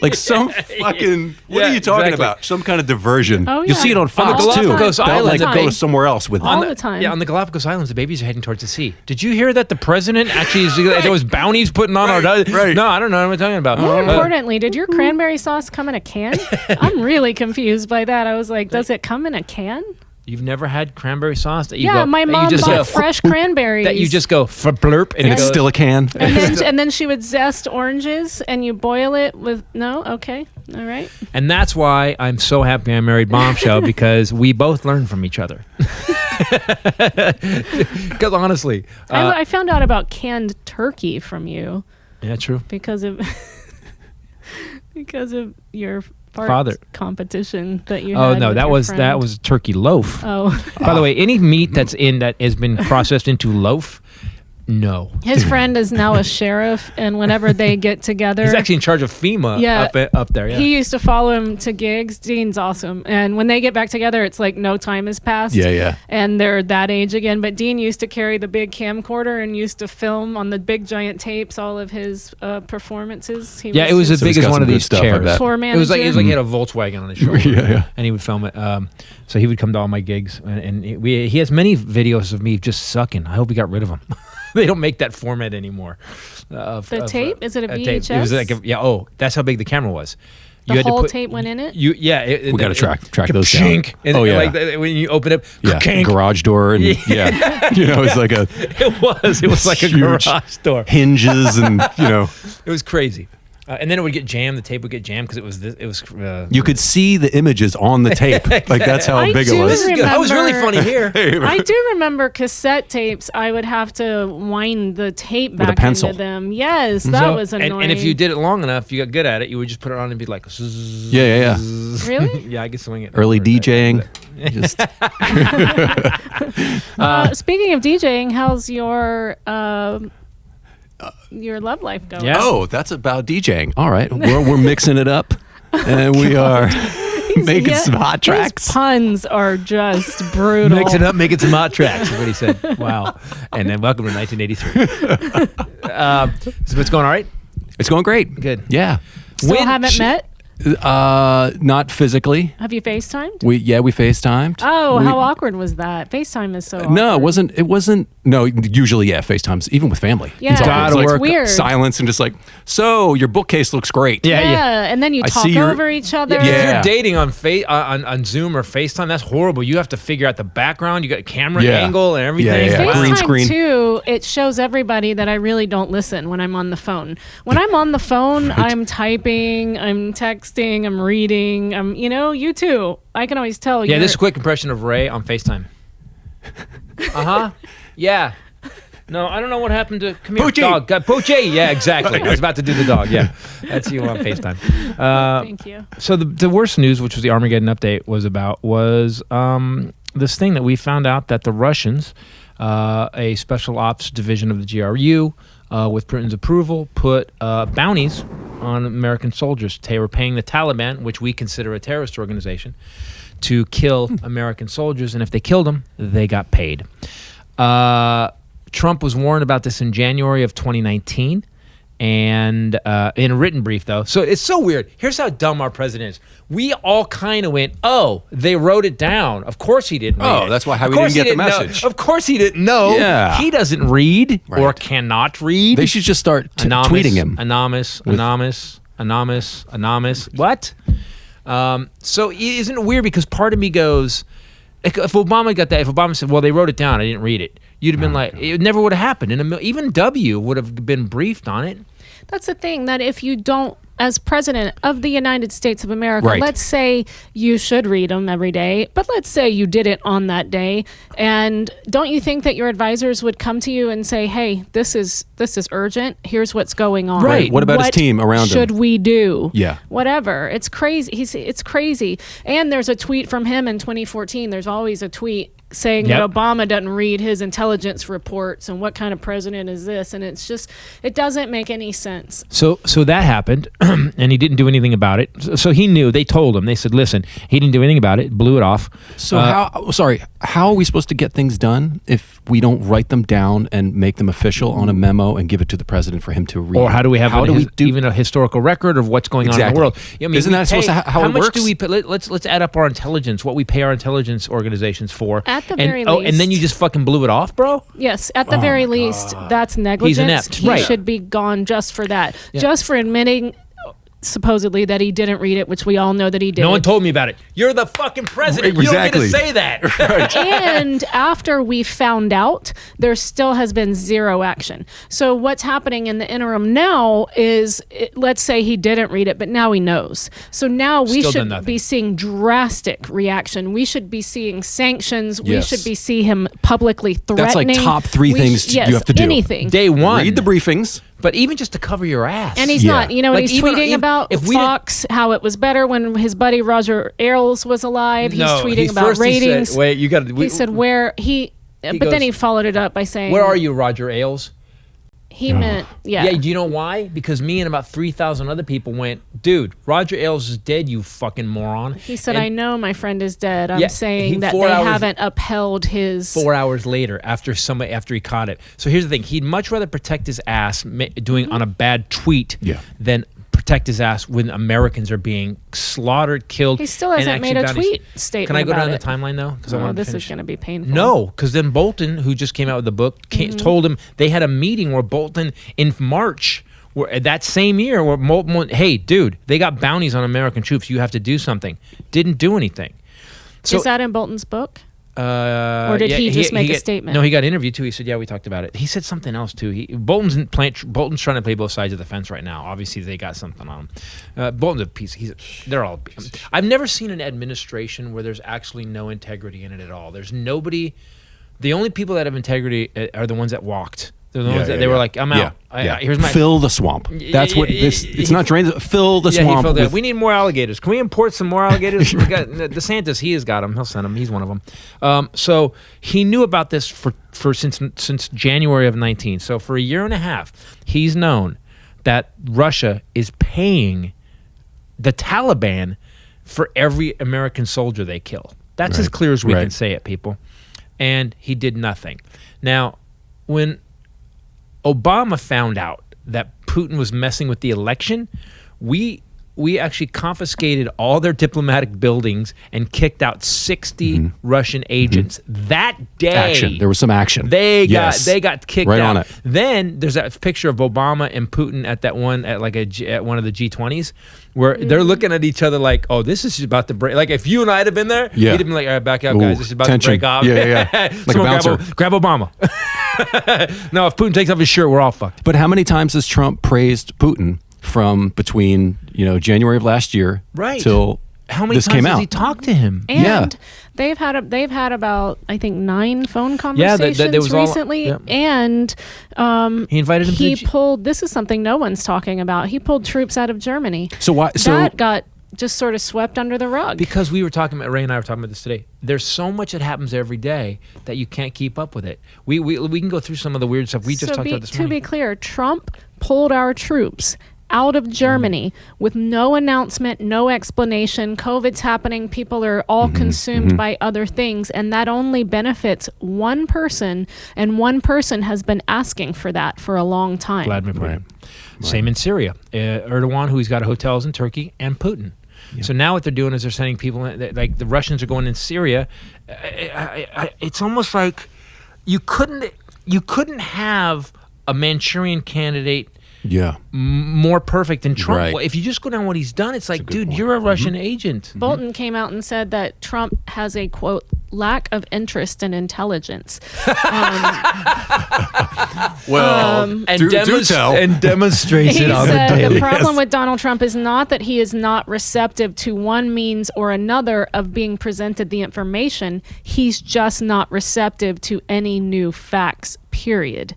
Like some fucking, what are you talking about? Some kind of diversion. Oh, yeah. You see it on Fox On the too. Galapagos They'll Islands, like go somewhere else with all it. the time. Yeah, on the Galapagos Islands, the babies are heading towards the sea. Did you hear that the president actually there was bounties putting on our... Right. No, I don't know what I'm talking about. More importantly, did your cranberry sauce come in a can? I'm really confused by that. I was like, does it come in a can? You've never had cranberry sauce that you go... Yeah, my mom bought fresh cranberries. That you just go for blurp And it's still a can. And then she would zest oranges and you boil it with... No? Okay. All right. And that's why I'm so happy I married Bombshell, because we both learn from each other. Because honestly... I found out about canned turkey from you. Yeah, true. Because of your... Father competition that you had. Oh no, with that your was turkey loaf. Oh. By the way, any meat that has been processed into loaf No. His friend is now a sheriff, and whenever they get together, He's actually in charge of FEMA up there. Yeah. He used to follow him to gigs. Dean's awesome. And when they get back together, it's like no time has passed. Yeah. And they're that age again. But Dean used to carry the big camcorder and used to film on the big giant tapes all of his performances. It was as big as one of these chairs. Tour It was manager. like he had a Volkswagen on his shoulder. Yeah. And he would film it. So he would come to all my gigs, and he has many videos of me just sucking. I hope he got rid of them. They don't make that format anymore. Tape? Is it a tape. VHS? It was like that's how big the camera was. The whole tape went in it? We got to track those down. And like when you open it, garage door and it's like a it was like a garage door, hinges and it was crazy. And then it would get jammed. The tape would get jammed because it was. You could see the images on the tape. Like that's how big it was. That was really funny here. I do remember cassette tapes. I would have to wind the tape back with a pencil. into them. Yes, that was annoying. And if you did it long enough, you got good at it. You would just put it on and be like, yeah. Really? Yeah, I could swing it. Early DJing. Just speaking of DJing, how's your love life going? Yeah. Oh, that's about DJing. All right, we're mixing it up, and we are making some hot tracks. His puns are just brutal. Mix it up, making some hot tracks. Is what he said. Wow. And then welcome to 1983. So it's going all right? It's going great. Good. Yeah. Still haven't met? Not physically. Have you FaceTimed? We FaceTimed. Oh, how awkward was that? FaceTime is so awkward. No, it wasn't. No, usually, FaceTimes, even with family. Yeah, it's weird. Silence and just like, so your bookcase looks great. Yeah. And then you talk over each other. If you're dating on on Zoom or FaceTime, that's horrible. You have to figure out the background. You got a camera angle and everything. Yeah. FaceTime Green screen. too, it shows everybody that I really don't listen when I'm on the phone. When I'm on the phone, I'm typing, I'm texting, I'm reading, you too. I can always tell. Yeah, this is a quick impression of Ray on FaceTime. Yeah. No, I don't know what happened to Poochie. Dog. Poochie. Yeah, exactly. I was about to do the dog. Yeah, that's you on FaceTime. Thank you. So the worst news, which was the Armageddon update, was this thing that we found out that the Russians, a special ops division of the GRU, with Britain's approval, put bounties on American soldiers. They were paying the Taliban, which we consider a terrorist organization, to kill American soldiers, and if they killed them, they got paid. Trump was warned about this in January of 2019, and in a written brief, though. So it's so weird. Here's how dumb our president is. We all kind of went, oh, they wrote it down. Of course he didn't read it. That's why we didn't get the message. Of course he didn't know. Yeah. He doesn't read or cannot read. They should just start tweeting him. Anonymous. What? So isn't it weird? Because part of me goes, if Obama got that, if Obama said, well, they wrote it down, I didn't read it, you'd have been like, it never would have happened. Even W would have been briefed on it. That's the thing, that if you don't, as president of the United States of America, let's say you should read them every day, but let's say you did it on that day, and don't you think that your advisors would come to you and say, hey, this is urgent, here's what's going on. Right. What about his team around him? Should we do? Yeah. Whatever. It's crazy. It's crazy. And there's a tweet from him in 2014. There's always a tweet saying that Obama doesn't read his intelligence reports and what kind of president is this, and it's just, it doesn't make any sense. So that happened, and he didn't do anything about it. So he knew. They told him. They said, listen, he didn't do anything about it, blew it off. So how are we supposed to get things done if we don't write them down and make them official on a memo and give it to the president for him to read? Or how do we have even a historical record of what's going on in the world? I mean, isn't that supposed to how it works? How much do we pay? Let's add up our intelligence, what we pay our intelligence organizations for. At the very least. And then you just fucking blew it off, bro? Yes, at the very least, that's negligence. He's inept. He should be gone just for that. Yeah. Just for admitting, supposedly, that he didn't read it, which we all know that he did. No one told me about it. You're the fucking president. Exactly. You don't get to say that. And after we found out, there still has been zero action. So what's happening in the interim now is, let's say he didn't read it, but now he knows. So now we should be seeing drastic reaction. We should be seeing sanctions. Yes. We should be seeing him publicly threatening. That's like top three things you have to do. Anything. Day one. Read the briefings. But even just to cover your ass. And he's not. And he's tweeting about if Fox, how it was better when his buddy Roger Ailes was alive. He's tweeting about ratings. He said, where he but then he followed it up by saying, "Where are you, Roger Ailes?" He meant, Yeah, do you know why? Because me and about 3,000 other people went, "Dude, Roger Ailes is dead, you fucking moron." He said, And "I know my friend is dead. I'm saying that they haven't upheld his..." 4 hours later, after he caught it. So here's the thing: he'd much rather protect his ass doing on a bad tweet than protect his ass when Americans are being slaughtered, killed. He still hasn't made a tweet statement. Can I go down the timeline though? Because this is going to be painful. No, because then Bolton, who just came out with the book, told him they had a meeting where Bolton in March, that same year, where Bolton, hey, dude, they got bounties on American troops. You have to do something. Didn't do anything. So, is that in Bolton's book? Or did he just make a statement? No, he got interviewed too. He said, "Yeah, we talked about it." He said something else too. Bolton's trying to play both sides of the fence right now. Obviously, they got something on him. Bolton's a piece. They're all. I've never seen an administration where there's actually no integrity in it at all. There's nobody. The only people that have integrity are the ones that walked. They're the ones that they were like, "I'm out. Here's my fill the swamp." That's what this. It's not drain. Fill the swamp. We need more alligators. Can we import some more alligators? We got DeSantis. He has got them. He'll send them. He's one of them. So he knew about this for since January of 19. So for a year and a half, he's known that Russia is paying the Taliban for every American soldier they kill. That's as clear as we can say it, people. And he did nothing. Now, when Obama found out that Putin was messing with the election, we actually confiscated all their diplomatic buildings and kicked out 60 Russian agents that day. Action. There was some action. They got kicked out. On it. Then there's that picture of Obama and Putin at one of the G20s where they're looking at each other like, "Oh, this is about to break." Like if you and I had been there, you'd have been like, "All right, back up, guys. This is about to break off." Yeah. Like a bouncer. Grab Obama. No, if Putin takes off his shirt, we're all fucked. But how many times has Trump praised Putin from between January of last year till how many this times came has out? he talked to him? And they've had about I think 9 phone conversations recently, and he invited him. He pulled. This is something no one's talking about. He pulled troops out of Germany. So why? That got just sort of swept under the rug. Because we were talking about, Ray and I were talking about this today. There's so much that happens every day that you can't keep up with it. We can go through some of the weird stuff we just talked about this morning. To be clear, Trump pulled our troops out of Germany with no announcement, no explanation. COVID's happening. People are all consumed by other things, and that only benefits one person, and one person has been asking for that for a long time. Vladimir Putin. Same in Syria. Erdogan, who's got hotels in Turkey, and Putin. So now what they're doing is they're sending people in, like the Russians are going in Syria. It's almost like you couldn't have a Manchurian candidate more perfect than Trump. Right. Well, if you just go down what he's done, it's like, dude, point. you're a Russian agent. Bolton came out and said that Trump has a, quote, lack of interest in intelligence. Do tell. And demonstrates He it on the said daily. the problem with Donald Trump is not that he is not receptive to one means or another of being presented the information. He's just not receptive to any new facts, period.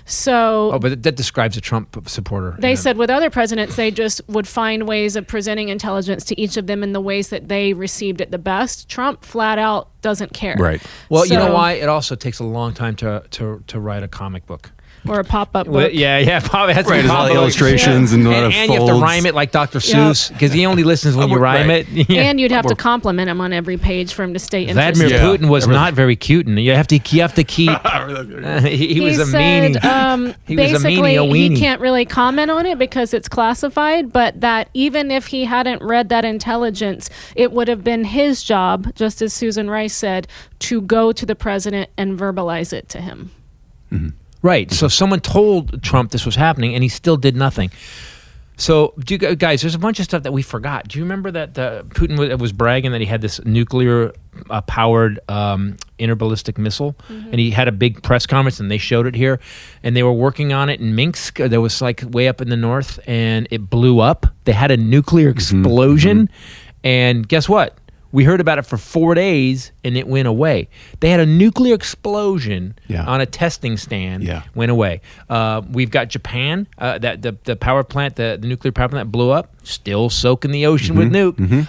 So, but that describes a Trump supporter. They said with other presidents, they just would find ways of presenting intelligence to each of them in the ways that they received it the best. Trump flat out doesn't care. Right. Well, you know why? It also takes a long time to write a comic book. Or a pop-up book. Well, yeah, probably has Right, all the illustrations and a lot of and you have to folds. rhyme it like Dr. Seuss because he only listens when you rhyme it. Yeah. And you'd have to compliment him on every page for him to stay interested. Vladimir Putin was not very cute, and you have to keep. he was a said, meanie. He was a basically, meanie, a he weenie. can't really comment on it because it's classified, but that even if he hadn't read that intelligence, it would have been his job, just as Susan Rice said, to go to the president and verbalize it to him. Mm-hmm. Right. So someone told Trump this was happening, and he still did nothing. So, guys, there's a bunch of stuff that we forgot. Do you remember that Putin was bragging that he had this nuclear-powered interballistic missile, and he had a big press conference, and they showed it here, and they were working on it in Minsk. There was like way up in the north, and it blew up. They had a nuclear explosion, and guess what? We heard about it for 4 days, and it went away. They had a nuclear explosion on a testing stand. Went away. We've got Japan. That the power plant, the nuclear power plant blew up. Still soaking the ocean with nuke.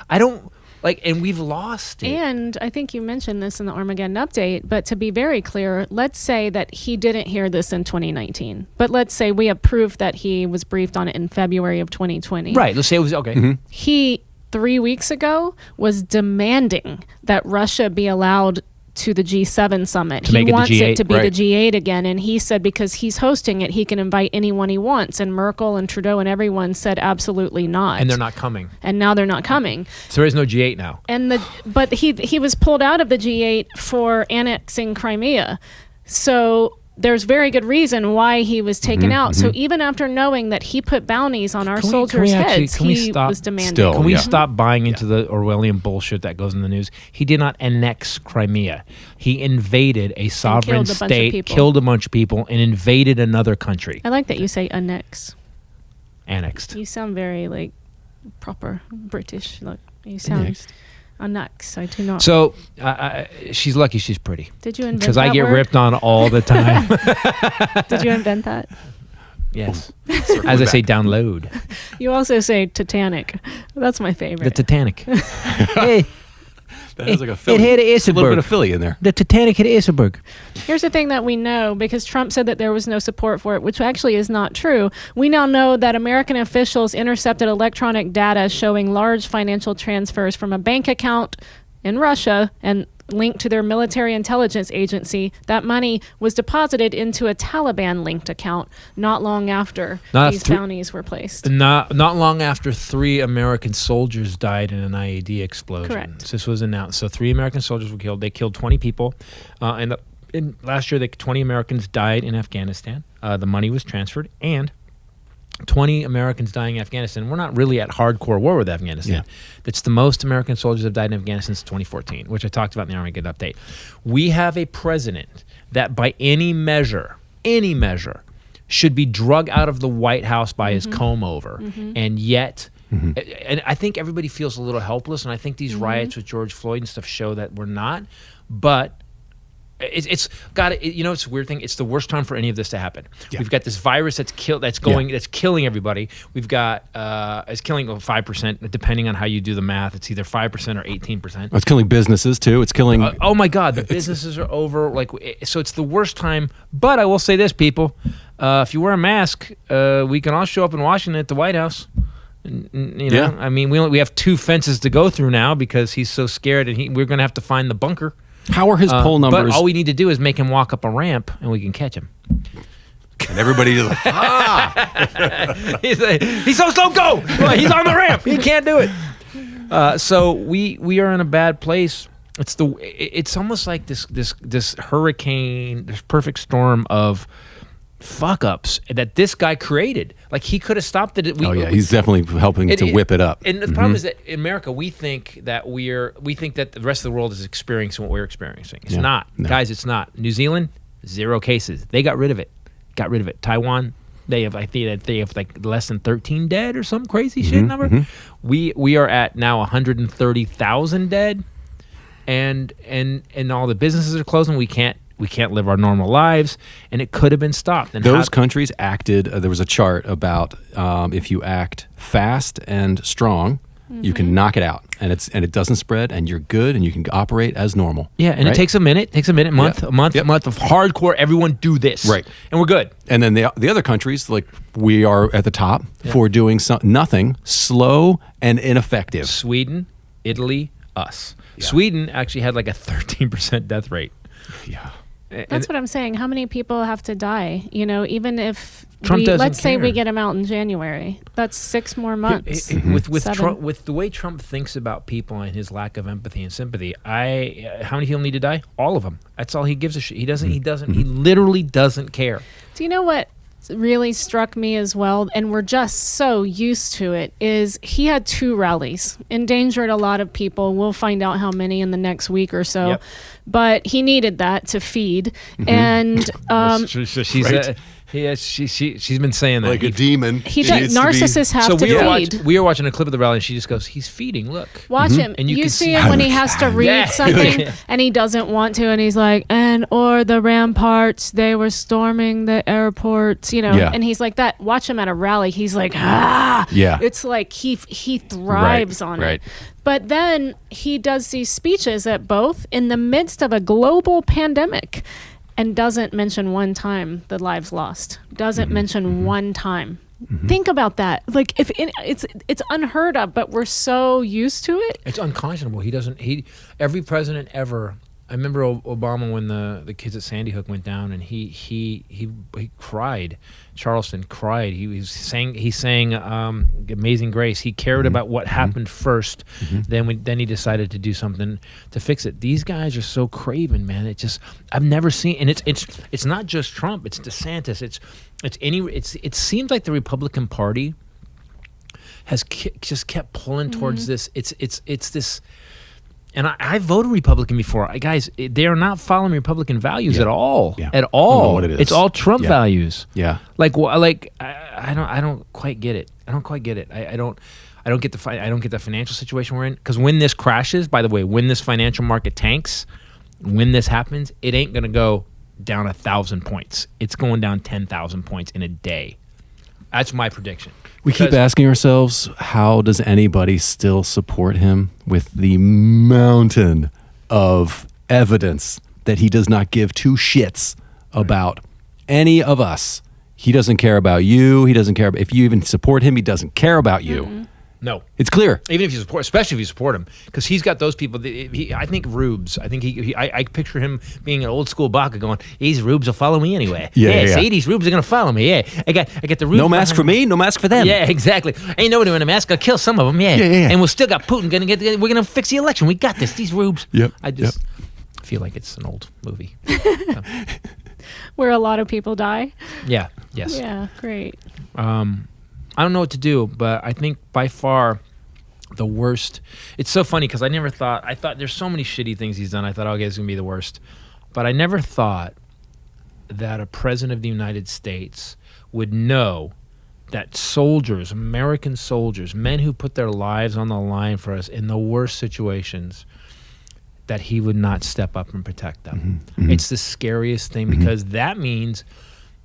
and we've lost it. And I think you mentioned this in the Armageddon update, but to be very clear, let's say that he didn't hear this in 2019. But let's say we have proof that he was briefed on it in February of 2020. Right. Let's say it was okay. Mm-hmm. He 3 weeks ago was demanding that Russia be allowed to the G7 summit. Make it He the wants G8, it to be right. the G8 again, and he said because he's hosting it, he can invite anyone he wants. And Merkel and Trudeau and everyone said absolutely not. And they're not coming. And now they're not coming. So there is no G8 now. But he was pulled out of the G8 for annexing Crimea. So there's very good reason why he was taken out. So even after knowing that he put bounties on our soldiers' heads, he was demanding. Still, Can we yeah. stop buying into the Orwellian bullshit that goes in the news? He did not annex Crimea. He invaded a sovereign killed a bunch of state, people. killed a bunch of people, and invaded another country. I like that you say annex. Annexed. You sound very like proper British. Look, you sound annex. I do not. So she's lucky she's pretty. Did you invent Because that I get word? ripped on all the time. Did you invent that? Yes. As I say, download. You also say Titanic. That's my favorite. The Titanic. Hey, That has like a it Philly. hit A little bit Isenberg. of Philly in there. The Titanic hit Isenberg. Here's the thing that we know, because Trump said that there was no support for it, which actually is not true. We now know that American officials intercepted electronic data showing large financial transfers from a bank account in Russia and linked to their military intelligence agency. That money was deposited into a Taliban-linked account not long after these bounties were placed. Not long after 3 American soldiers died in an IED explosion. Correct. This was announced. So 3 American soldiers were killed. They killed 20 people. And last year, 20 Americans died in Afghanistan. The money was transferred, and 20 Americans dying in Afghanistan. We're not really at hardcore war with Afghanistan. Yeah. That's the most American soldiers have died in Afghanistan since 2014, which I talked about in the Armageddon update. We have a president that by any measure, should be drug out of the White House by his comb over. And yet, and I think everybody feels a little helpless, and I think these riots with George Floyd and stuff show that we're not. But it's got it. You know, it's a weird thing. It's the worst time for any of this to happen. Yeah. We've got this virus that's killing everybody. We've got it's killing 5%, depending on how you do the math. It's either 5% or 18%. It's killing businesses too. It's killing. Oh my God, the businesses are over. So it's the worst time. But I will say this, people: if you wear a mask, we can all show up in Washington at the White House. You know, Yeah. I mean, we have 2 fences to go through now because he's so scared, and we're going to have to find the bunker. How are his poll numbers? But all we need to do is make him walk up a ramp, and we can catch him. And everybody is like, He's so slow. Go! He's on the ramp. He can't do it. So we are in a bad place. It's almost like this hurricane, this perfect storm of fuck ups that this guy created. Like he could have stopped it. he's definitely helping to whip it up. And the problem is that in America, we think that the rest of the world is experiencing what we're experiencing. It's not, guys. It's not. New Zealand, 0 cases. They got rid of it. Taiwan, they have like less than 13 dead or some crazy shit number. We are at now 130,000 dead, and all the businesses are closing. We can't live our normal lives, and it could have been stopped. And those countries acted. There was a chart about if you act fast and strong, you can knock it out, and it doesn't spread, and you're good, and you can operate as normal. Yeah, and it takes a month, a month of hardcore. Everyone do this, right? And we're good. And then the other countries, like we are at the top for doing nothing, slow and ineffective. Sweden, Italy, us. Yeah. Sweden actually had like a 13% death rate. Yeah. That's what I'm saying. How many people have to die? You know, even if Trump say we get him out in January, that's 6 more months. With the way Trump thinks about people and his lack of empathy and sympathy, how many people need to die? All of them. That's all he gives a shit. He doesn't. He literally doesn't care. Do you know what really struck me as well, and we're just so used to it, is he had 2 rallies, endangered a lot of people. We'll find out how many in the next week or so. Yep. But he needed that to feed. And Yeah, she's been saying that. Like a demon. Narcissists have to feed. We were watching a clip of the rally, and she just goes, "He's feeding. Look, watch him." And you see him when he has to read something, and he doesn't want to, and he's like, or the ramparts, they were storming the airports, and he's like that. Watch him at a rally. He's like, Yeah. It's like he thrives on it. But then he does these speeches at both in the midst of a global pandemic. And doesn't mention one time the lives lost. Doesn't mention one time. Think about that. Like it's unheard of, but we're so used to it. It's unconscionable. Every president ever. I remember Obama when the kids at Sandy Hook went down, and he cried. Charleston cried. He sang Amazing Grace. He cared about what happened first. Then he decided to do something to fix it. These guys are so craven, man. I've never seen, and it's not just Trump. It's DeSantis. It seems like the Republican Party has just kept pulling towards this. It's this. And I voted Republican before. Guys, they are not following Republican values at all. Yeah. At all. I don't know what it is. It's all Trump values. Yeah. I don't quite get it. I don't quite get it. I don't get the financial situation we're in. Because when this crashes, by the way, when this financial market tanks, when this happens, it ain't gonna go down 1,000 points. It's going down 10,000 points in a day. That's my prediction. We keep asking ourselves, how does anybody still support him with the mountain of evidence that he does not give two shits about any of us? He doesn't care about you. He doesn't care if you even support him. He doesn't care about you. No, it's clear. Even if you support, especially if you support him, because he's got those people. I think Rubes. I think I picture him being an old school Baca going, "These Rubes will follow me anyway." See, these Rubes are gonna follow me. Yeah, I got the Rubes. No mask for me, no mask for them. Yeah, exactly. Ain't nobody wearing a mask. I'll kill some of them. Yeah. And we'll still got Putin. We're gonna fix the election. We got this. These Rubes. Yep. I just feel like it's an old movie. Where a lot of people die. Yeah. Yes. Yeah. Great. I don't know what to do, but I think by far the worst. It's so funny because I thought there's so many shitty things he's done. I thought, okay, it's going to be the worst. But I never thought that a president of the United States would know that soldiers, American soldiers, men who put their lives on the line for us in the worst situations, that he would not step up and protect them. It's the scariest thing because that means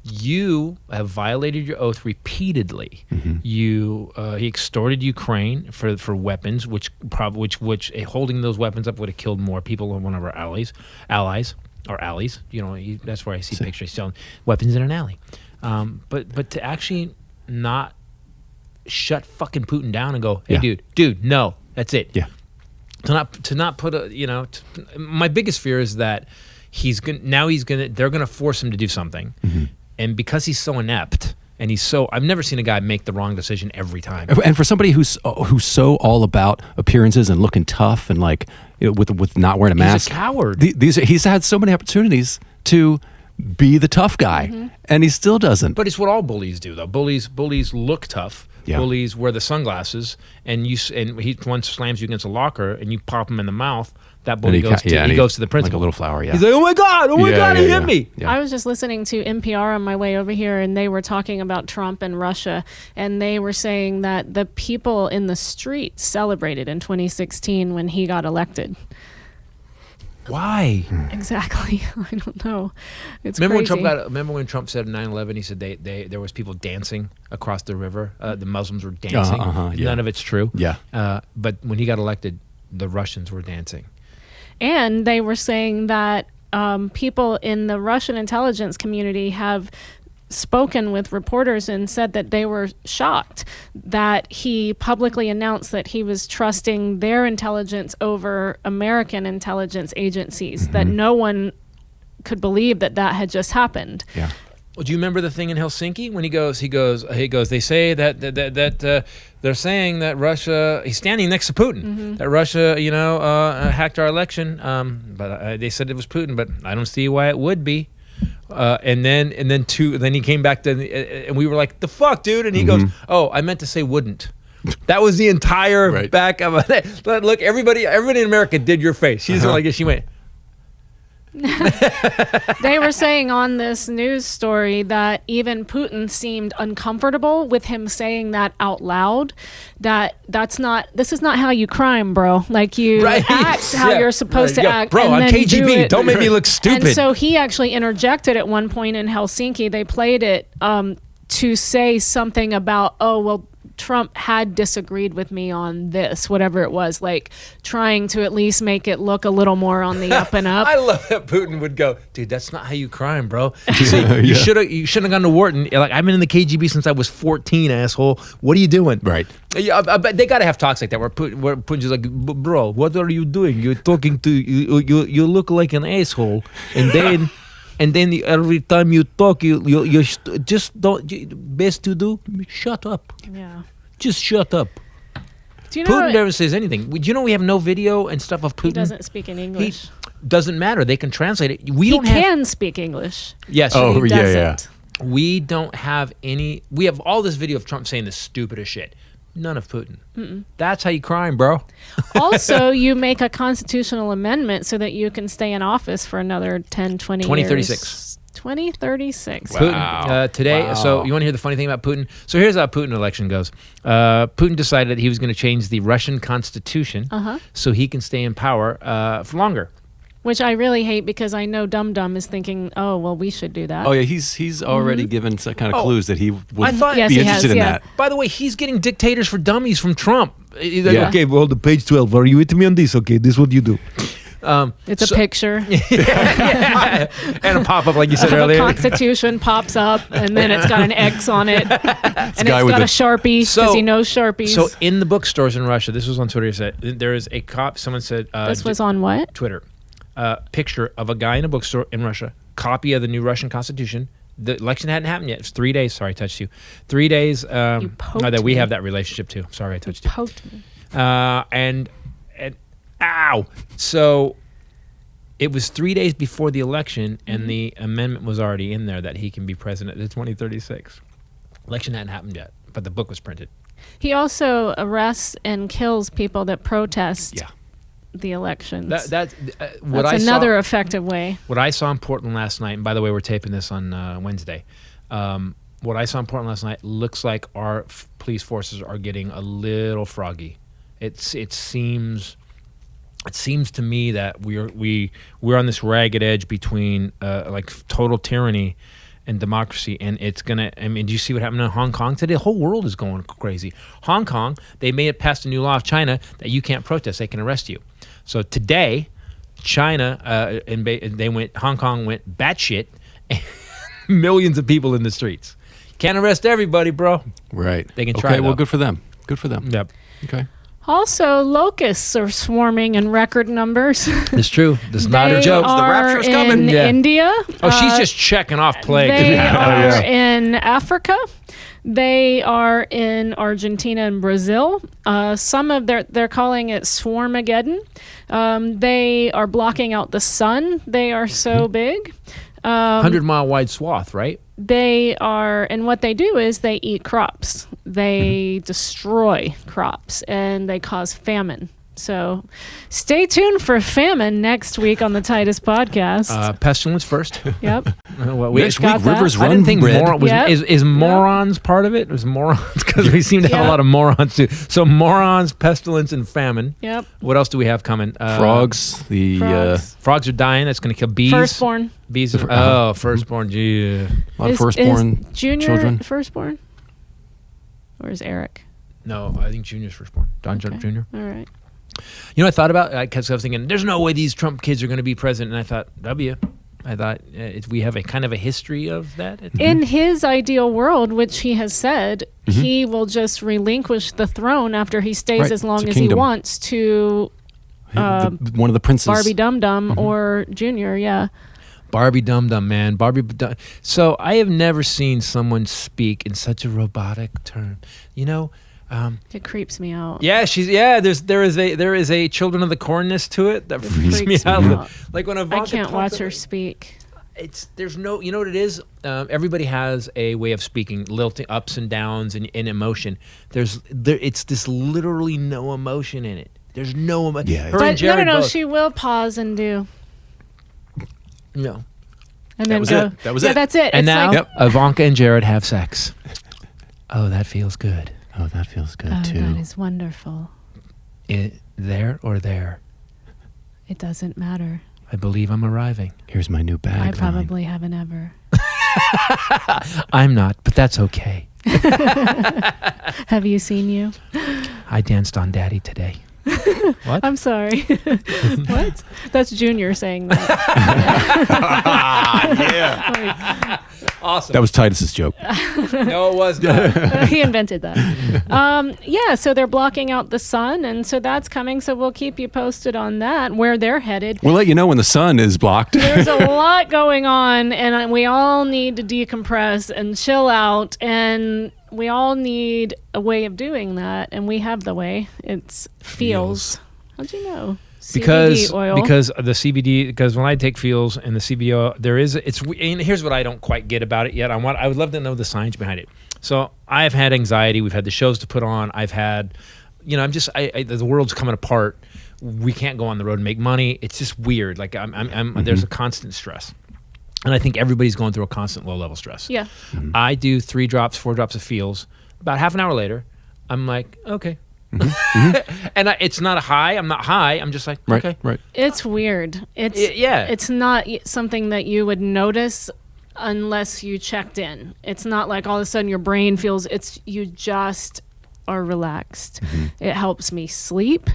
you have violated your oath repeatedly. He extorted Ukraine for weapons, which holding those weapons up would have killed more people than one of our allies. That's where I see pictures selling weapons in an alley. But to actually not shut fucking Putin down and go, hey, dude, no, that's it. Yeah. To not put my biggest fear is that they're gonna force him to do something. And because he's so inept, and I've never seen a guy make the wrong decision every time. And for somebody who's so all about appearances and looking tough and with not wearing a mask, he's a coward. He's had so many opportunities to be the tough guy, and he still doesn't. But it's what all bullies do, though. Bullies look tough. Yeah. Bullies wear the sunglasses, and he once slams you against a locker, and you pop him in the mouth. That bully goes to the principal. Like a little flower, He's like, oh my God, he hit me. Yeah. I was just listening to NPR on my way over here, and they were talking about Trump and Russia, and they were saying that the people in the streets celebrated in 2016 when he got elected. Why? Exactly. I don't know. It's remember crazy. Remember when Trump said 9/11? He said there was people dancing across the river. The Muslims were dancing. None of it's true. Yeah. But when he got elected, the Russians were dancing. And they were saying that people in the Russian intelligence community have spoken with reporters and said that they were shocked that he publicly announced that he was trusting their intelligence over American intelligence agencies, that no one could believe that had just happened. Yeah. Well, do you remember the thing in Helsinki when he goes, they say that they're saying that Russia, he's standing next to Putin, that Russia, hacked our election, but they said it was Putin, but I don't see why it would be. And then he came back and we were like, the fuck, dude? And he goes, oh, I meant to say wouldn't. That was the entire back of it. Look, everybody in America did your face. She's like this. She went, They were saying on this news story that even Putin seemed uncomfortable with him saying that out loud. This is not how you crime, bro. Like you act how you're supposed to act. Bro, and I'm then KGB. do it. Don't make me look stupid. And so he actually interjected at one point in Helsinki. They played it to say something about, oh, well, Trump had disagreed with me on this, whatever it was, like trying to at least make it look a little more on the up and up. I love that Putin would go, dude, that's not how you crime, bro. See, you shouldn't have gone to Wharton. Like, I've been in the KGB since I was 14, asshole. What are you doing? Right. Yeah, but they gotta have talks like that where Putin's just like, bro, what are you doing? You're talking to you look like an asshole, and then. And then every time you talk, you just don't. Best to do, shut up. Yeah. Just shut up. Do you know Putin never says anything. Do you know we have no video and stuff of Putin? he doesn't speak in English? Doesn't matter. They can translate it. He can speak English. Yes. Oh, He yeah, doesn't. We don't have any. We have all this video of Trump saying the stupidest shit. None of Putin. That's how you crime, bro. Also, you make a constitutional amendment so that you can stay in office for another 10, 20 2036. 2036. Wow. Putin today. Wow. So you want to hear the funny thing about Putin? So here's how Putin election goes. Putin decided he was going to change the Russian constitution so he can stay in power for longer. Which I really hate because I know Dum Dum is thinking, oh, well, we should do that. Oh yeah, he's already given some kind of clues that he would I thought- Yes, be he interested has, in yeah. that. By the way, he's getting dictators for dummies from Trump. He's like, Yeah. okay, well, the page 12. Are you with me on this? Okay, this is what you do. It's a picture And a pop-up like you said of a earlier. constitution pops up, and then it's got an X on it. And it's guy with got a the- Sharpie because he knows Sharpies. So in the bookstores in Russia, this was on Twitter, said there is a cop. Someone said this was on what? Twitter. Picture of a guy in a bookstore in Russia, copy of the new Russian constitution. The election hadn't happened yet. It's 3 days. Sorry, I touched you. 3 days. You poked that we me. have that relationship too. Sorry, I touched you. Poked me. And ow. So it was 3 days before the election, and the amendment was already in there that he can be president in 2036. Election hadn't happened yet, but the book was printed. He also arrests and kills people that protest Yeah. the elections. That's That's another effective way. What I saw in Portland last night, and by the way, we're taping this on Wednesday. What I saw in Portland last night looks like our police forces are getting a little froggy. It seems to me that we're on this ragged edge between like total tyranny and democracy, and it's gonna. I mean, do you see what happened in Hong Kong today? The whole world is going crazy. Hong Kong, they made it past a new law of China that you can't protest; they can arrest you. So today, China Hong Kong went batshit, millions of people in the streets. Can't arrest everybody, bro. Right. They can try, Okay, well, though. good for them. Good for them. Yep, Okay. Also, locusts are swarming in record numbers. it's true. This is not a They joke. are rapture's coming. in Yeah. India. Oh, she's just checking off plague. They are yeah. in Africa. They are in Argentina and Brazil. Some of they're calling it Swarmageddon. They are blocking out the sun. They are so big. 100-mile wide swath, right? They are, and what they do is they eat crops. They destroy crops and they cause famine. So stay tuned for famine next week on the Titus podcast. Pestilence first. Yep. Well, Next got week, that. rivers I run didn't think red. moron Yep. is morons part of it? It was morons because we seem to have a Yeah. lot of morons too. So morons, pestilence, and famine. Yep. What else do we have coming? Frogs. Frogs. Frogs are dying. That's going to kill bees. Firstborn. Bees. The Firstborn. Gee. A lot of Is firstborn Junior children. firstborn? Or is Eric? No, I think Junior's firstborn. Don Okay. Jr. All right. You know, I thought about because I was thinking, there's no way these Trump kids are going to be president, and I thought, I thought we have a kind of a history of that. In his ideal world, which he has said, he will just relinquish the throne after he stays Right. as long It's a as he kingdom. wants to One of the princes. Barbie Dum Dum or Junior. Yeah. Barbie Dum Dum, man. So I have never seen someone speak in such a robotic term. You know, It creeps me out. yeah, there is a Children of the Cornness to it that freaks me freaks me out. out. Like when I Ivanka can't talks watch about- her speak. There's no, you know what it is? Everybody has a way of speaking, lilting ups and downs and emotion. It's this literally no emotion in it. There's no emotion. Yeah. Her and But Jared no, both. she will pause and do. No. And then was go. it. That was yeah, it. that's it. And It's now like, Ivanka and Jared have sex. Oh, that feels good. Oh, that feels good oh, too. that is wonderful. There or there? It doesn't matter. I believe I'm arriving. Here's my new bag. I probably haven't ever. I'm not, but that's okay. Have you seen you? I danced on Daddy today. What? I'm sorry. What? That's Junior saying that. Yeah. Awesome. That was Titus's joke. No, it was not. He invented that. Yeah, so they're blocking out the sun, and so that's coming. So we'll keep you posted on that, where they're headed. We'll let you know when the sun is blocked. There's a lot going on, and we all need to decompress and chill out, and we all need a way of doing that, and we have the way. It's feels. How'd you know? CBD oil. Because the CBD, because when I take feels and the CBD oil, and here's what I don't quite get about it yet. I would love to know the science behind it. So I've had anxiety. We've had the shows to put on. I've had, the world's coming apart. We can't go on the road and make money. It's just weird. Like there's a constant stress. And I think everybody's going through a constant low-level stress. Yeah. Mm-hmm. I do 3 drops, 4 drops of feels. About half an hour later, I'm like, okay. And it's not a high. I'm not high. I'm just like, okay. Right. It's weird. It's not something that you would notice unless you checked in. It's not like all of a sudden your brain feels. You just are relaxed. It helps me sleep.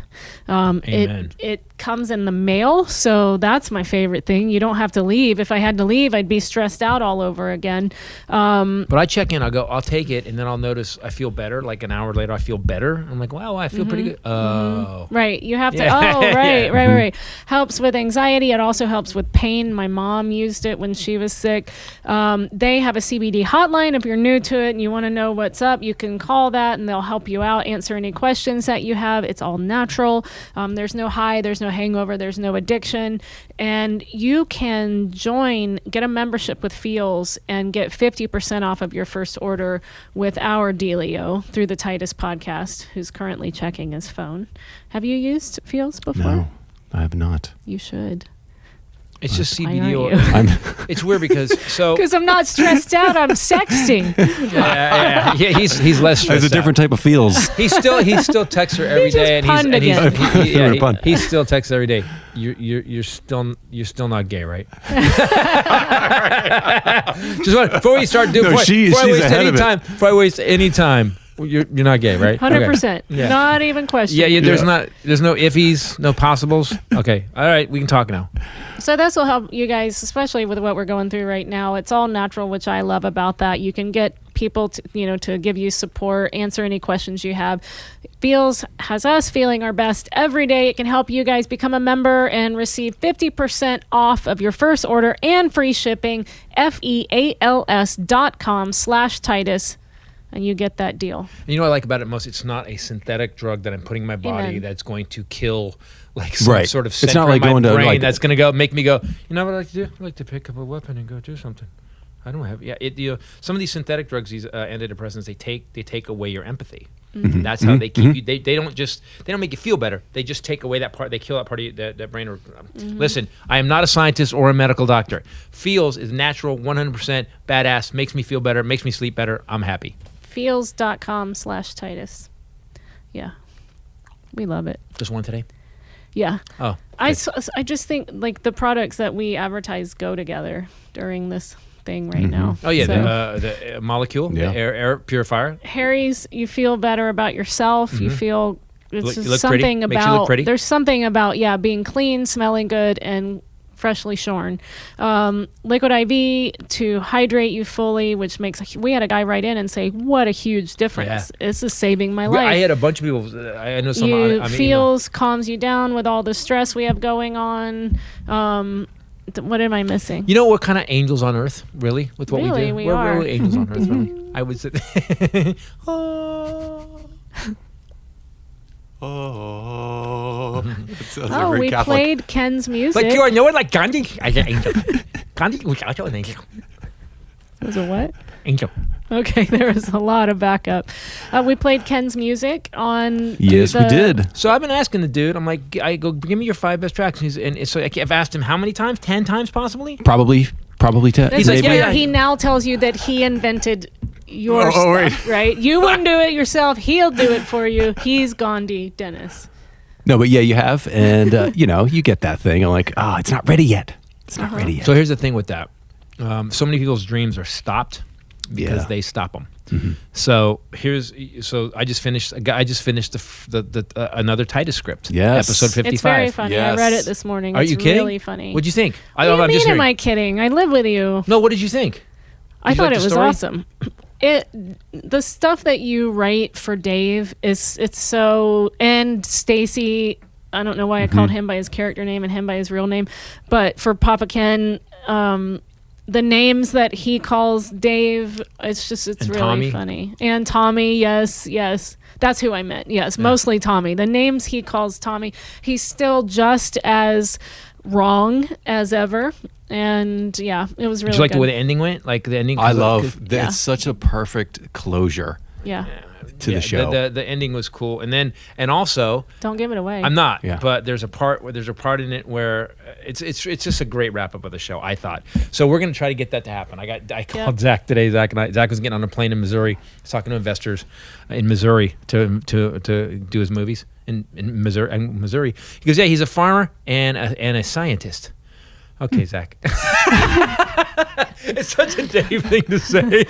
Amen. It comes in the mail, so that's my favorite thing. You don't have to leave. If I had to leave, I'd be stressed out all over again. But I check in. I'll take it, and then I'll notice I feel better. Like an hour later, I feel better. I'm like, wow, I feel pretty good. Oh. Right. You have to. Yeah. Oh, right, Yeah. right. Helps with anxiety. It also helps with pain. My mom used it when she was sick. They have a CBD hotline. If you're new to it and you want to know what's up, you can call that, and they'll help you out, answer any questions that you have. It's all natural. There's no high. There's no hangover. There's no addiction. And you can get a membership with Feels and get 50% off of your first order with our dealio through the Titus podcast, who's currently checking his phone. Have you used Feels before? No, I have not. You should. It's just Why CBD oil. aren't you? It's weird because Because I'm not stressed out. I'm sexting. yeah, he's less stressed. There's a different type of feels. He still texts her every He just day, and punned again. he still texts every day. You're still not gay, right? Just before we start doing, she's ahead of it. Before I waste any time, you're not gay, right? 100%. Yeah. Not even question. Yeah. There's no iffies, no possibles. Okay, all right, we can talk now. So this will help you guys, especially with what we're going through right now. It's all natural, which I love about that. You can get people to give you support, answer any questions you have. Feels has us feeling our best every day. It can help you guys become a member and receive 50% off of your first order and free shipping. feals.com/Titus. And you get that deal. And you know what I like about it most? It's not a synthetic drug that I'm putting in my body Amen. that's going to kill like some sort of It's center not like in my going to, brain like- that's going to make me go, you know what I like to do? I like to pick up a weapon and go do something. I don't have some of these synthetic drugs, these antidepressants, they take away your empathy. That's how they keep you. They don't make you feel better. They just take away that part. They kill that part of you, that brain. Listen, I am not a scientist or a medical doctor. Feels is natural, 100% badass. Makes me feel better. Makes me sleep better. I'm happy. Feals.com/Titus. Yeah. We love it. Just one today. Yeah. Oh, I just think like the products that we advertise go together during this thing right now. Oh yeah, So, the molecule, Yeah. the air purifier. Harry's, you feel better about yourself. You feel it's You just look something pretty. Makes you look about pretty. there's something about being clean, smelling good, and freshly shorn. Liquid IV to hydrate you fully, which makes we had a guy write in and say, what a huge difference. This is saving my life. I had a bunch of people. I know some. Feels calms you down with all the stress we have going on. What am I missing? You know what kind of angels on earth, really, with what Really, we do? we are. We're angels on earth, really. I would say. That sounds Oh, very we Catholic. played Ken's music. Like you know what, like Gandhi, I get angel. Gandhi was also an angel. It was a what? Angel. Okay, there was a lot of backup. We played Ken's music on. Yes, we did. So I've been asking the dude. I'm like, I go, give me your 5 best tracks. And so I've asked him how many times? 10 times possibly. Probably 10. This like, is yeah, where yeah. he now tells you that he invented your Oh, stuff, right? You wouldn't do it yourself. He'll do it for you. He's Gandhi, Dennis. No, but yeah, you have, and you get that thing. I'm like, oh, it's not ready yet. It's not ready yet. So here's the thing with that. So many people's dreams are stopped because Yeah. they stop them. Mm-hmm. So I just finished the another Titus script. Yes. Episode 55. It's very funny. Yes. I read it this morning. Are It's you kidding? really funny. What'd you think? What do you I'm mean, just am hearing. I kidding? I live with you. No, what did you think? I Did you thought like it the was story? awesome. The stuff that you write for Dave it's so, and Stacy, I don't know why I called him by his character name and him by his real name, but for Papa Ken, the names that he calls Dave, it's And really Tommy. funny. And Tommy, yes, that's who I meant. Yes, mostly Tommy. The names he calls Tommy, he's still just as wrong as ever. And yeah, it was really Did you like good. the way the ending went? Like the ending. I love that. yeah. It's such a perfect closure Yeah. to the show. The ending was cool, and also Don't give it away. I'm not, Yeah. but there's a part in it where it's just a great wrap up of the show. I thought so. We're gonna try to get that to happen. I called Zach today. Zach was getting on a plane in Missouri. He's talking to investors in Missouri to do his movies in Missouri. He goes, yeah, he's a farmer and a scientist. Okay, Zach. It's such a Dave thing to say.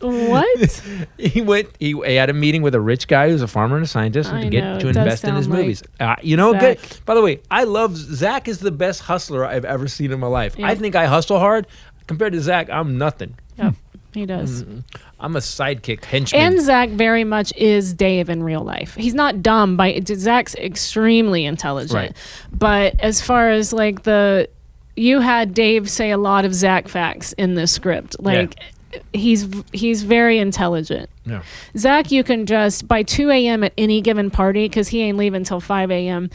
What? He had a meeting with a rich guy who's a farmer and a scientist I to get know, to it does invest in his sound like movies. Good. Zach. By the way, I love Zach is the best hustler I've ever seen in my life. Yeah. I think I hustle hard. Compared to Zach, I'm nothing. Yep, he does. I'm a sidekick henchman. And Zach very much is Dave in real life. He's not dumb. Zach's extremely intelligent. Right. But as far as like you had Dave say a lot of Zach facts in this script. Like he's very intelligent. Yeah. Zach, you can just by 2 a.m. at any given party, because he ain't leaving until 5 a.m.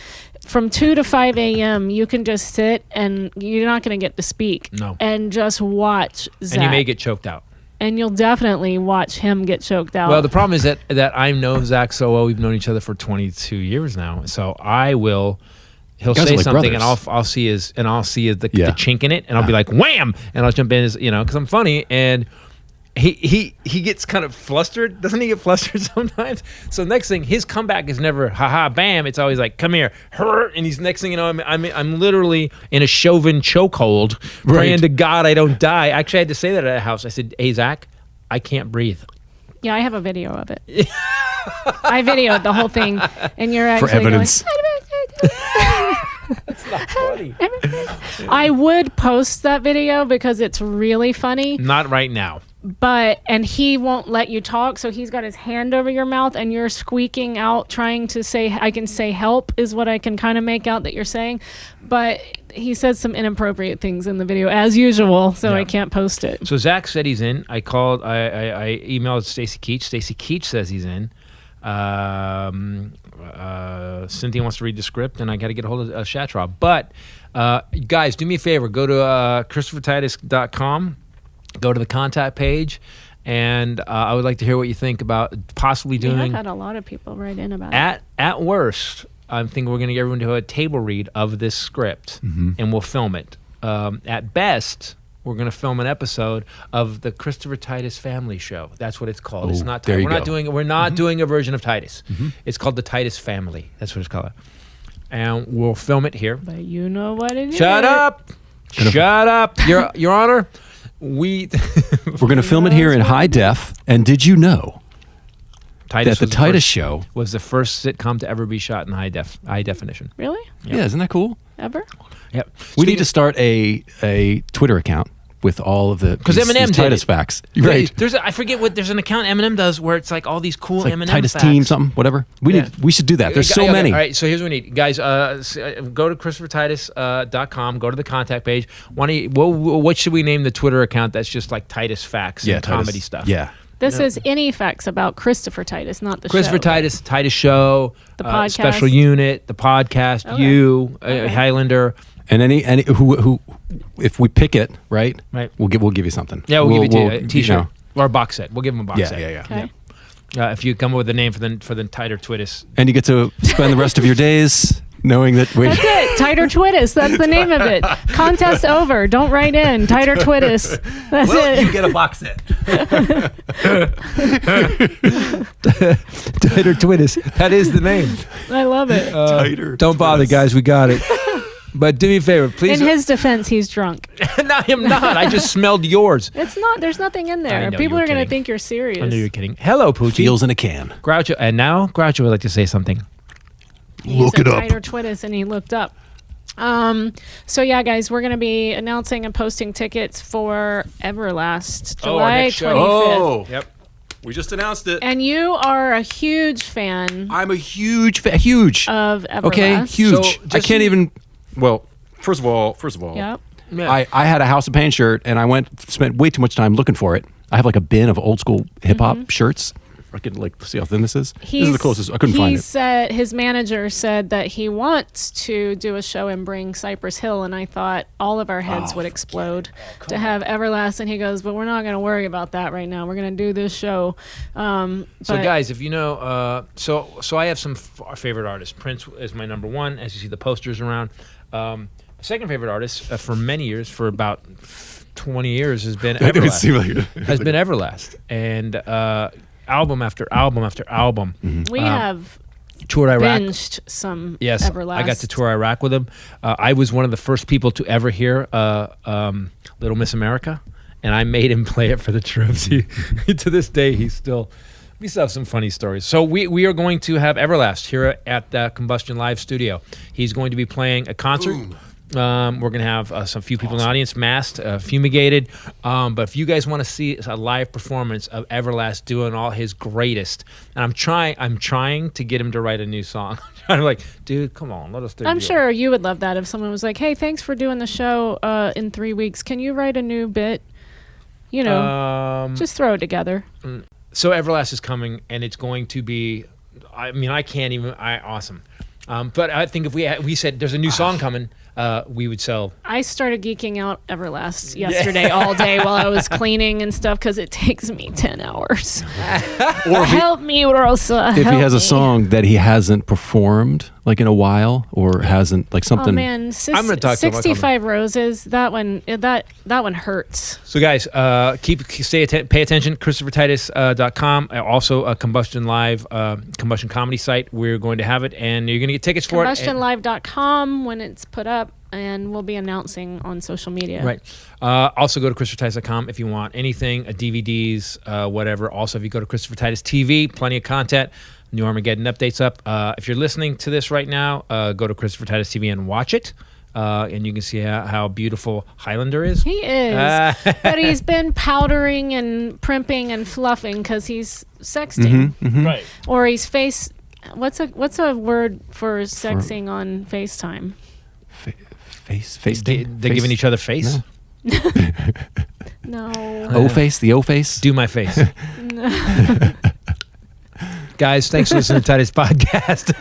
From 2 to 5 a.m., you can just sit and you're not going to get to speak. No. And just watch Zach. And you may get choked out. And you'll definitely watch him get choked out. Well, the problem is that I know Zach so well. We've known each other for 22 years now. So he'll guys say are like something, brothers. and I'll see the Yeah. chink in it, and I'll be like, wham, and I'll jump in, because I'm funny, and he gets kind of flustered. Doesn't he get flustered sometimes? So next thing, his comeback is never haha bam. It's always like, come here, and he's next thing you know, I'm literally in a Chauvin chokehold, praying to God I don't die. Actually, I had to say that at a house. I said, hey Zach, I can't breathe. yeah, I have a video of it. I videoed the whole thing, and you're actually For evidence. That's not funny. I would post that video because it's really funny, Not right now. and he won't let you talk, so he's got his hand over your mouth and you're squeaking out trying to say, I can say help is what I can kind of make out that you're saying, but he says some inappropriate things in the video as usual, so Yeah. I can't post it. So Zach said he's in. I emailed Stacy Keach. Stacy Keach says he's in. Cynthia wants to read the script, and I got to get a hold of Shatraw. But guys, do me a favor. Go to ChristopherTitus.com. Go to the contact page, and I would like to hear what you think about possibly Yeah, I've doing. had a lot of people write in about it. At worst, I think we're going to get everyone to a table read of this script, and we'll film it. At best, we're going to film an episode of the Christopher Titus Family Show. That's what it's called. It's Oh, not. there you We're not go. doing. We're not doing a version of Titus. It's called the Titus Family. That's what it's called. And we'll film it here. But you know what it is. Shut up! Shut up, Your Honor. We're We're going to film it here in high def. And did you know Titus that the was Titus first- show? was the first sitcom to ever be shot in high definition. Really? Yeah, isn't that cool? Ever? Yep. We need to start a Twitter account with all of the Because these Eminem did Titus it. facts. Right. I forget what. There's an account Eminem does where it's like all these cool It's like Eminem Titus facts. Team something, whatever. We should do that. There's so Okay, many. All right, so here's what we need, guys. Go to ChristopherTitus.com. Go to the contact page. What should we name the Twitter account that's just like Titus facts and Titus. comedy stuff? Yeah. This is any facts about Christopher Titus, not the Christopher show. Titus, Titus Show, The podcast. Special Unit, the podcast, Okay. you, Okay. Hylinder. And any who if we pick it, right? Right. We'll give you something. Yeah, we'll give you a you T-shirt know. or a box set. We'll give him a box set. Yeah. Okay. If you come up with a name for the tighter Titus. And you get to spend the rest of your days knowing that That's it. Tighter Twitus. That's the name of it. Contest over. Don't write in. Tighter Twitus. That's it. get a box set. Tighter Titus. That is the name. I love it. Tighter. Don't bother, guys. We got it. But do me a favor, please. In his defense, he's drunk. No, I'm not. I just smelled yours. It's not. There's nothing in I there. know, People you were are going to kidding. think you're serious. I knew you were kidding. Hello, Poochie. Feels in a can. Groucho. And now Groucho would like to say something. He Look said it up. Tighter Twitus, and he looked up. So yeah, guys, we're going to be announcing and posting tickets for Everlast, our July next show. 25th. Yep. We just announced it. And you are a huge fan I'm a huge. of Everlast. Okay, huge. So, I just- can't even. Well, first of all, Yep. Yeah. I had a House of Pain shirt, and I spent way too much time looking for it. I have like a bin of old school hip hop shirts. I can like see how thin this is. This is the closest. I couldn't find He it. said his manager said that he wants to do a show and bring Cypress Hill, and I thought all of our heads would explode to have Everlast. And he goes, "But we're not going to worry about that right now. We're going to do this show." So But- guys, if you know, so I have some favorite artists. Prince is my number one, as you see the posters around. Second favorite artist for many years, for about 20 years, has been Everlast. Has been Everlast, and album after album after album. we have Toured Iraq. binged some Yes, Everlast. I got to tour Iraq with him. I was one of the first people to ever hear Little Miss America, and I made him play it for the troops. To this day, we still have some funny stories. So we are going to have Everlast here at the Combustion Live studio. He's going to be playing a concert. We're going to have some few people in the audience, masked, fumigated. But if you guys want to see a live performance of Everlast doing all his greatest, and I'm trying to get him to write a new song. I'm like, dude, come on, let us do it. I'm sure you would love that if someone was like, "Hey, thanks for doing the show in 3 weeks. Can you write a new bit?" You know, just throw it together. So Everlast is coming, and it's going to be. I mean, I can't even. Awesome. But I think if we said there's a new song coming, we would sell. I started geeking out Everlast yesterday all day while I was cleaning and stuff because it takes me 10 hours. Help me, Rosa. If he has a me. song that he hasn't performed like in a while, or hasn't like something. Oh man, I'm gonna talk to him. 65 Roses. That one hurts. So guys, pay attention. ChristopherTitus.com. Also a Combustion Live, Combustion comedy site. We're going to have it, and you're going to get tickets for it. CombustionLive.com when it's put up, and we'll be announcing on social media. Right. Also go to ChristopherTitus.com if you want anything, DVDs, whatever. Also, if you go to Christopher Titus TV, plenty of content. New Armageddon updates up. If you're listening to this right now, go to Christopher Titus TV and watch it. And you can see how beautiful Hylinder is. He is. But he's been powdering and primping and fluffing because he's sexting. Right. Or he's face. What's a word for sexing on FaceTime? Face. They're giving each other face. No. O face, the O face. Do my face. Guys, thanks for listening to Titus Podcast.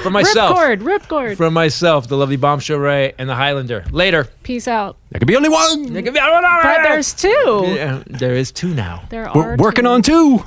For myself. Ripcord. From myself, the lovely Bombshell Ray, and the Hylinder. Later. Peace out. There could be only one. But there's two. Yeah, there is two now. There are We're working two. on two.